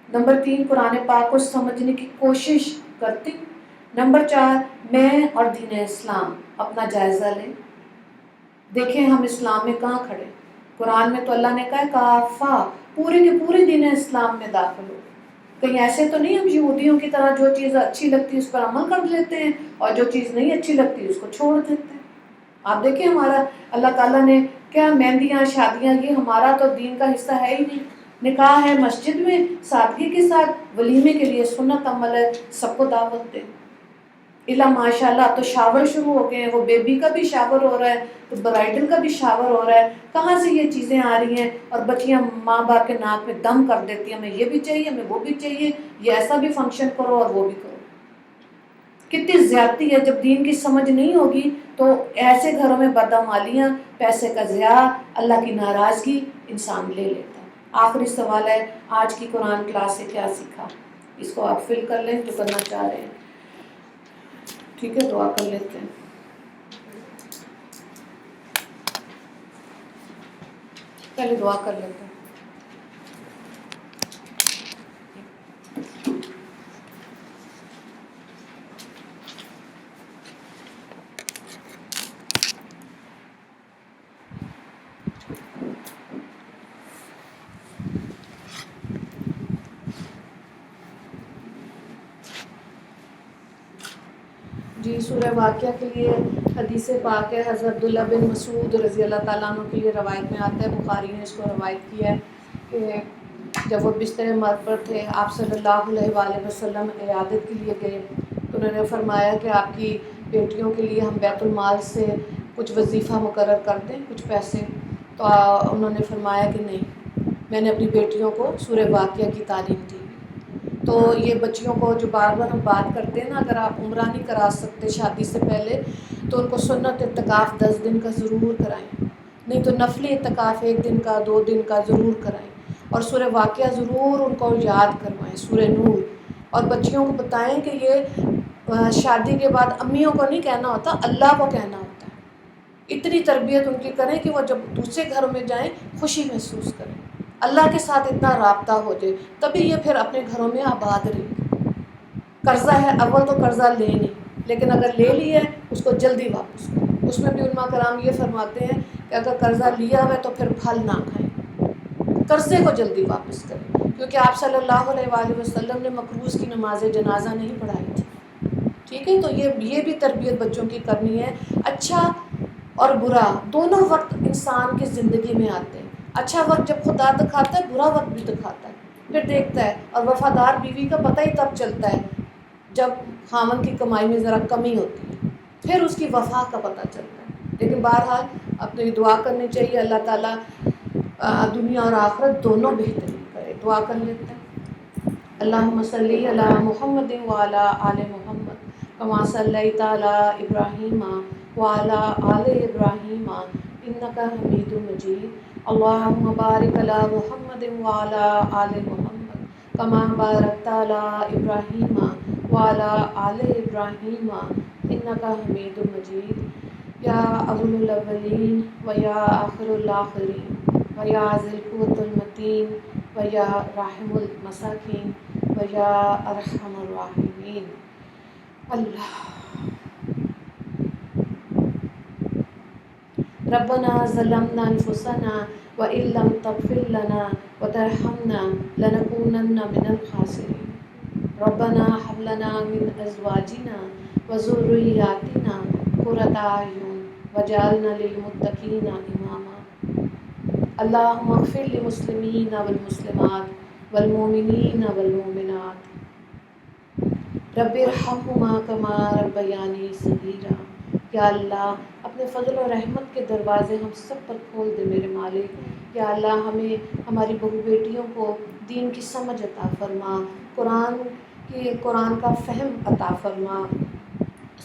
نمبر 3 قرآن پاک کو سمجھنے کی کوشش کرتی ہوں؟ نمبر 4 میں اور دین اسلام اپنا جائزہ لیں، دیکھیں ہم اسلام میں کہاں کھڑے۔ قرآن میں تو اللہ نے کہا کافہ، پورے کے پورے دین اسلام میں داخل ہو۔ کہیں ایسے تو نہیں ہم یہودیوں کی طرح جو چیز اچھی لگتی ہے اس پر عمل کر لیتے ہیں اور جو چیز نہیں اچھی لگتی اس کو چھوڑ دیتے ہیں۔ آپ دیکھیں ہمارا اللہ تعالیٰ نے کیا مہندیاں شادیاں، یہ ہمارا تو دین کا حصہ ہے ہی نہیں۔ نکاح ہے مسجد میں سادگی کے ساتھ، ولیمے کے لیے سنت عمل ہے، سب کو دعوت دیں۔ الا ماشاء اللہ اب تو شاور شروع ہو گئے ہیں، وہ بیبی کا بھی شاور ہو رہا ہے تو برائڈل کا بھی شاور ہو رہا ہے۔ کہاں سے یہ چیزیں آ رہی ہیں؟ اور بچیاں ماں باپ کے ناک میں دم کر دیتی ہیں، ہمیں یہ بھی چاہیے، ہمیں وہ بھی چاہیے، یہ ایسا بھی فنکشن کرو اور وہ بھی کرو۔ کتنی زیادتی ہے، جب دین کی سمجھ نہیں ہوگی تو ایسے گھروں میں بدعمالیاں، پیسے کا ضیاع، اللہ کی ناراضگی انسان لے لیتا ہے۔ آخری سوال ہے آج کی قرآن کلاس سے کیا سیکھا؟ اس کو آپ فل کر لیں جو کرنا چاہ رہے ہیں۔ ٹھیک ہے، دعا کر لیتے ہیں۔ پہلے دعا کر لیتے ہیں۔ جی سورہ واقعہ کے لیے حدیث پاک ہے، حضرت عبداللہ بن مسعود رضی اللہ تعالیٰ عنہ کے لیے روایت میں آتا ہے، بخاری نے اس کو روایت کیا ہے کہ جب وہ بستر مرگ پر تھے، آپ صلی اللہ علیہ وآلہ وسلم عیادت کے لیے گئے تو انہوں نے فرمایا کہ آپ کی بیٹیوں کے لیے ہم بیت المال سے کچھ وظیفہ مقرر کر دیں، کچھ پیسے۔ تو انہوں نے فرمایا کہ نہیں، میں نے اپنی بیٹیوں کو سورہ واقعہ کی تعلیم دی۔ تو یہ بچیوں کو جو بار بار ہم بات کرتے ہیں نا، اگر آپ عمرہ نہیں کرا سکتے شادی سے پہلے تو ان کو سنت اعتکاف 10 دن کا ضرور کرائیں، نہیں تو نفلی اعتکاف 1 دن کا 2 دن کا ضرور کرائیں، اور سورہ واقعہ ضرور ان کو یاد کروائیں، سورہ نور، اور بچیوں کو بتائیں کہ یہ شادی کے بعد امیوں کو نہیں کہنا ہوتا، اللہ کو کہنا ہوتا ہے۔ اتنی تربیت ان کی کریں کہ وہ جب دوسرے گھروں میں جائیں خوشی محسوس کریں، اللہ کے ساتھ اتنا رابطہ ہو جائے، تبھی یہ پھر اپنے گھروں میں آباد رہیں۔ قرضہ ہے، اول تو قرضہ لے نہیں، لیکن اگر لے لیا ہے اس کو جلدی واپس کرو۔ اس میں بھی علماء کرام یہ فرماتے ہیں کہ اگر قرضہ لیا ہوا ہے تو پھر پھل نہ کھائیں، قرضے کو جلدی واپس کریں، کیونکہ آپ صلی اللہ علیہ وآلہ وسلم نے مقروض کی نماز جنازہ نہیں پڑھائی تھی۔ ٹھیک ہے، تو یہ بھی تربیت بچوں کی کرنی ہے۔ اچھا اور برا دونوں وقت انسان کی زندگی میں آتے ہیں، اچھا وقت جب خدا دکھاتا ہے، برا وقت بھی دکھاتا ہے، پھر دیکھتا ہے۔ اور وفادار بیوی کا پتہ ہی تب چلتا ہے جب خاوند کی کمائی میں ذرا کمی ہوتی ہے، پھر اس کی وفا کا پتہ چلتا ہے۔ لیکن بہرحال اپنی دعا کرنی چاہیے، اللہ تعالیٰ دنیا اور آخرت دونوں بہترین کرے۔ دعا کر لیتے ہیں۔ اللہم صلی علی محمد وعلی آل محمد کما صلیت علی ابراہیم وعلی آل ابراہیم انک حمید مجید۔ اللہم بارک علی محمد وعلی آل محمد کما بارکت علی ابراہیم وعلی آل ابراہیم انک حمید مجید۔ یا اول الاولین و یا آخر الآخرین و یا ذی القوة المتین و یا رحم المساکین و یا ارحم الراحمین۔ اللہ ربنا ظلمنا انفسنا وان لم تغفر لنا وترحمنا لنکونن من الخاسرین۔ ربنا هب لنا من ازواجنا وذرياتنا قرة اعین واجعلنا للمتقین اماما۔ اللہم اغفر للمسلمین والمسلمات والمؤمنین والمؤمنات رب ارحمہما کما ربیانی صغیرا۔ یا اللہ اپنے فضل و رحمت کے دروازے ہم سب پر کھول دے میرے مالک۔ یا اللہ ہمیں ہماری بہو بیٹیوں کو دین کی سمجھ عطا فرما، قرآن کا فہم عطا فرما،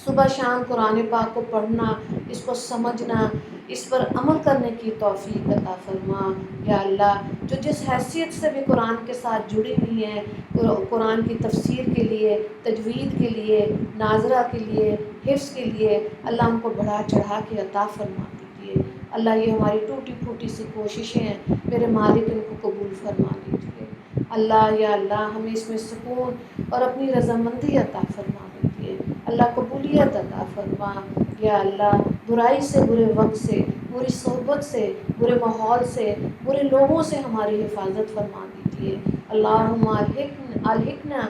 صبح شام قرآن پاک کو پڑھنا، اس کو سمجھنا، اس پر عمل کرنے کی توفیق عطا فرما۔ یا اللہ جو جس حیثیت سے بھی قرآن کے ساتھ جڑی ہوئی ہیں، قرآن کی تفسیر کے لیے، تجوید کے لیے، ناظرہ کے لیے، حفظ کے لیے، اللہ ہم کو بڑھا چڑھا کے عطا فرما دیجیے۔ اللہ یہ ہماری ٹوٹی پھوٹی سی کوششیں ہیں میرے مالک، ان کو قبول فرما دیجیے۔ اللہ یا اللہ ہمیں اس میں سکون اور اپنی رضامندی عطا فرما دیجیے۔ اللہ قبولیت عطا فرما۔ یا اللہ برائی سے، برے وقت سے، بری صحبت سے، برے ماحول سے، برے لوگوں سے ہماری حفاظت فرما دیجیے۔ اللہم الحقنا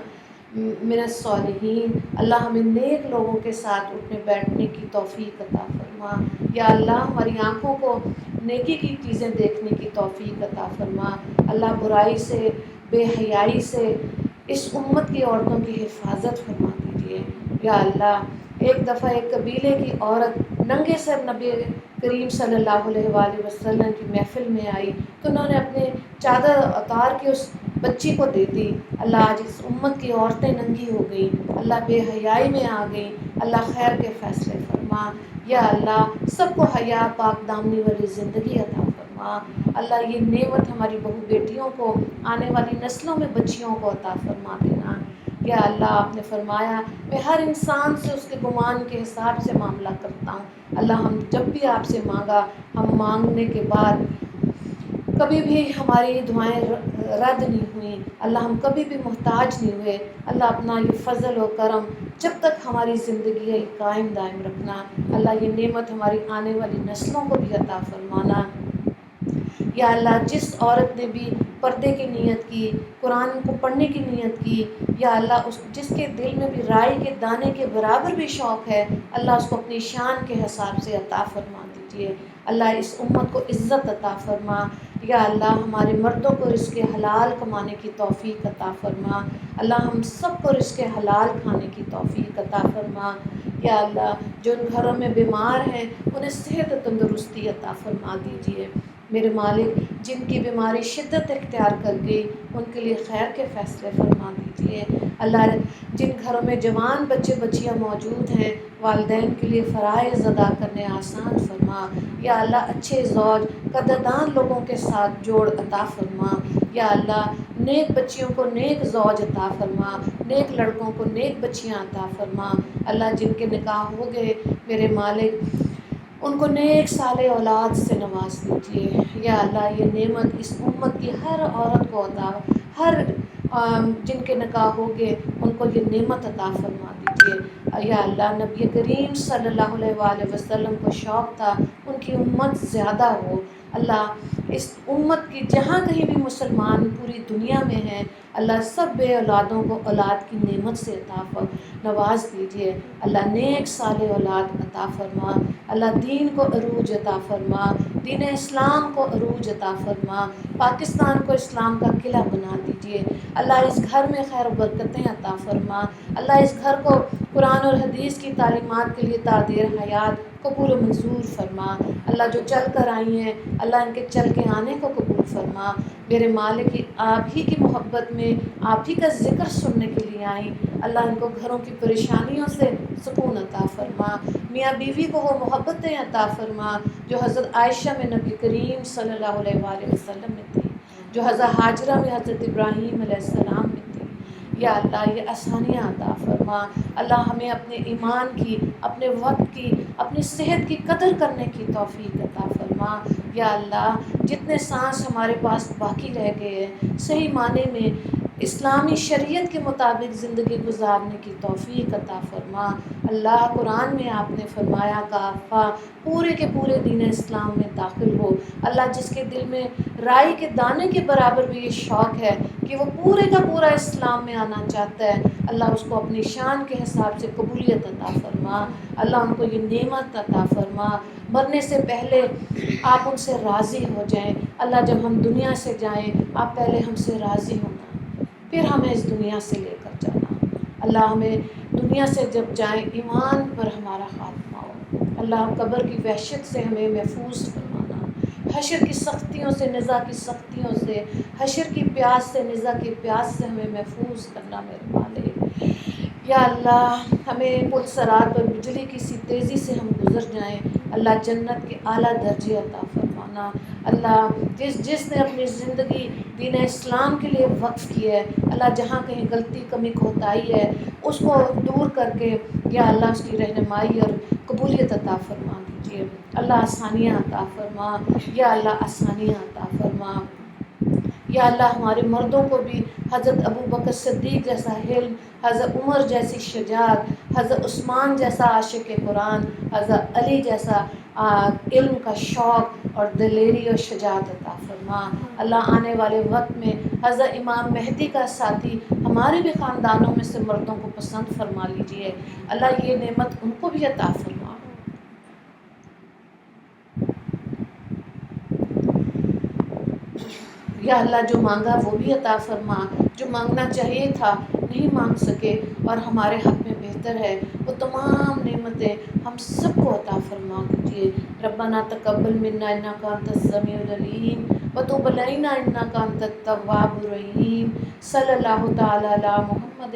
من الصالحین۔ اللہ ہمیں نیک لوگوں کے ساتھ اٹھنے بیٹھنے کی توفیق عطا فرما۔ یا اللہ ہماری آنکھوں کو نیکی کی چیزیں دیکھنے کی توفیق عطا فرما۔ اللہ برائی سے، بے حیائی سے اس امت کی عورتوں کی حفاظت فرما دیجیے۔ یا اللہ ایک دفعہ ایک قبیلے کی عورت ننگے سر نبی کریم صلی اللہ علیہ وآلہ وسلم کی محفل میں آئی تو انہوں نے اپنے چادر اتار کے اس بچی کو دے دی۔ اللہ آج اس امت کی عورتیں ننگی ہو گئیں، اللہ بے حیائی میں آ گئیں، اللہ خیر کے فیصلے فرما۔ یا اللہ سب کو حیا پاک دامنی والی زندگی عطا فرما۔ اللہ یہ نعمت ہماری بہو بیٹیوں کو، آنے والی نسلوں میں بچیوں کو عطا فرما دینا۔ یا اللہ آپ نے فرمایا میں ہر انسان سے اس کے گمان کے حساب سے معاملہ کرتا ہوں۔ اللہ ہم جب بھی آپ سے مانگا، ہم مانگنے کے بعد کبھی بھی ہماری دعائیں رد نہیں ہوئیں، اللہ ہم کبھی بھی محتاج نہیں ہوئے۔ اللہ اپنا یہ فضل و کرم جب تک ہماری زندگی ہے قائم دائم رکھنا۔ اللہ یہ نعمت ہماری آنے والی نسلوں کو بھی عطا فرمانا۔ یا اللہ جس عورت نے بھی پردے کی نیت کی، قرآن کو پڑھنے کی نیت کی، یا اللہ جس کے دل میں بھی رائی کے دانے کے برابر بھی شوق ہے، اللہ اس کو اپنی شان کے حساب سے عطا فرما دیجیے۔ اللہ اس امت کو عزت عطا فرما۔ یا اللہ ہمارے مردوں کو رزق حلال کمانے کی توفیق عطا فرما۔ اللہ ہم سب کو رزق حلال کھانے کی توفیق عطا فرما۔ یا اللہ جو ان گھروں میں بیمار ہیں انہیں صحت و تندرستی عطا فرما دیجیے۔ میرے مالک جن کی بیماری شدت اختیار کر گئی ان کے لیے خیر کے فیصلے فرما دیجیے۔ اللہ جن گھروں میں جوان بچے بچیاں موجود ہیں والدین کے لیے فرائض ادا کرنے آسان فرما۔ یا اللہ اچھے زوج قدردان لوگوں کے ساتھ جوڑ عطا فرما۔ یا اللہ نیک بچیوں کو نیک زوج عطا فرما، نیک لڑکوں کو نیک بچیاں عطا فرما۔ اللہ جن کے نکاح ہو گئے میرے مالک ان کو نیک صالح اولاد سے نواز دیجیے۔ یا اللہ یہ نعمت اس امت کی ہر عورت کو عطا، ہر جن کے نکاح ہو گئے ان کو یہ نعمت عطا فرما دیجیے۔ یا اللہ نبی کریم صلی اللہ علیہ وآلہ وسلم کو شوق تھا ان کی امت زیادہ ہو۔ اللہ اس امت کی جہاں کہیں بھی مسلمان پوری دنیا میں ہیں اللہ سب بے اولادوں کو اولاد کی نعمت سے عطا نواز دیجیے۔ اللہ نیک صالح اولاد عطا فرما۔ اللہ دین کو عروج عطا فرما، دین اسلام کو عروج عطا فرما، پاکستان کو اسلام کا قلعہ بنا دیجیے۔ اللہ اس گھر میں خیر و برکتیں عطا فرما۔ اللہ اس گھر کو قرآن اور حدیث کی تعلیمات کے لیے تعدیر حیات قبول و منظور فرما۔ اللہ جو چل کر آئی ہیں اللہ ان کے چل کے آنے کو قبول فرما۔ میرے مالک آپ ہی کی محبت میں آپ ہی کا ذکر سننے کے لیے آئیں، اللہ ان کو گھروں کی پریشانیوں سے سکون عطا فرما۔ میاں بیوی کو وہ محبتیں عطا فرما جو حضرت عائشہ میں نبی کریم صلی اللہ علیہ وآلہ وسلم میں تھی، جو حضرت ہاجرہ میں حضرت ابراہیم علیہ السلام میں تھی۔ یا اللہ یہ آسانیاں عطا فرما۔ اللہ ہمیں اپنے ایمان کی، اپنے وقت کی، اپنی صحت کی قدر کرنے کی توفیق عطا فرما۔ یا اللہ جتنے سانس ہمارے پاس باقی رہ گئے ہیں صحیح معنی میں اسلامی شریعت کے مطابق زندگی گزارنے کی توفیق عطا فرما۔ اللہ قرآن میں آپ نے فرمایا کافہ پورے کے پورے دین اسلام میں داخل ہو۔ اللہ جس کے دل میں رائی کے دانے کے برابر بھی یہ شوق ہے کہ وہ پورے کا پورا اسلام میں آنا چاہتا ہے، اللہ اس کو اپنی شان کے حساب سے قبولیت عطا فرما۔ اللہ ان کو یہ نعمت عطا فرما، مرنے سے پہلے آپ ان سے راضی ہو جائیں۔ اللہ جب ہم دنیا سے جائیں آپ پہلے ہم سے راضی ہونا، پھر ہمیں اس دنیا سے لے کر جانا۔ اللہ ہمیں دنیا سے جب جائیں ایمان پر ہمارا خاتمہ ہو۔ اللہ قبر کی وحشت سے ہمیں محفوظ فرمانا، حشر کی سختیوں سے، نزا کی سختیوں سے، حشر کی پیاس سے، نزا کی پیاس سے ہمیں محفوظ کرنا میرے مالک۔ یا اللہ ہمیں پل صراط پر بجلی کی سی تیزی سے ہم گزر جائیں، اللہ جنت کے اعلیٰ درجے عطا فرمانا۔ اللہ جس نے اپنی زندگی دین اسلام کے لیے وقف کی ہے اللہ جہاں کہیں غلطی کمی کوتاہی ہے اس کو دور کر کے یا اللہ اس کی رہنمائی اور قبولیت عطا فرما دیجیے۔ اللہ آسانیاں عطا فرما، یا اللہ آسانیاں عطا فرما۔ یا اللہ ہمارے مردوں کو بھی حضرت ابوبکر صدیق جیسا حلم، حضرت عمر جیسی شجاعت، حضرت عثمان جیسا عاشق قرآن، حضرت علی جیسا علم کا شوق اور دلیری اور شجاعت عطا فرما۔ اللہ آنے والے وقت میں حضرت امام مہدی کا ساتھی ہمارے بھی خاندانوں میں سے مردوں کو پسند فرما لیجیے، اللہ یہ نعمت ان کو بھی عطا فرما۔ یا اللہ جو مانگا وہ بھی عطا فرما، جو مانگنا چاہیے تھا نہیں مانگ سکے اور ہمارے حق میں بہتر ہے وہ تمام نعمتیں ہم سب کو عطا فرما دیجیے۔ ربنا تقبل منا انک انت السمیع العلیم وتب علینا انک انت التواب الرحیم۔ صلی اللہ تعالی علی محمد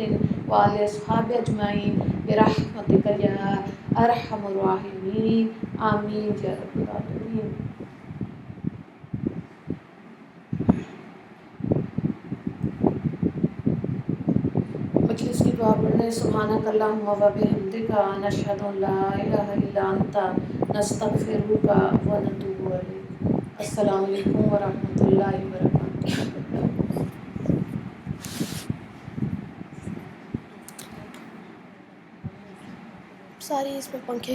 وعلی اصحابہ اجمعین برحمتک یا ارحم الراحمین، آمین یا رب العالمین۔ مجلس کی دعا پڑھنے سبحانک اللہم و بحمدک نشہد ان لا الہ الا انت نستغفرک و نتوب الیک۔ السلام علیکم ورحمۃ اللہ وبرکاتہ۔ ساری اس پہ پنکھے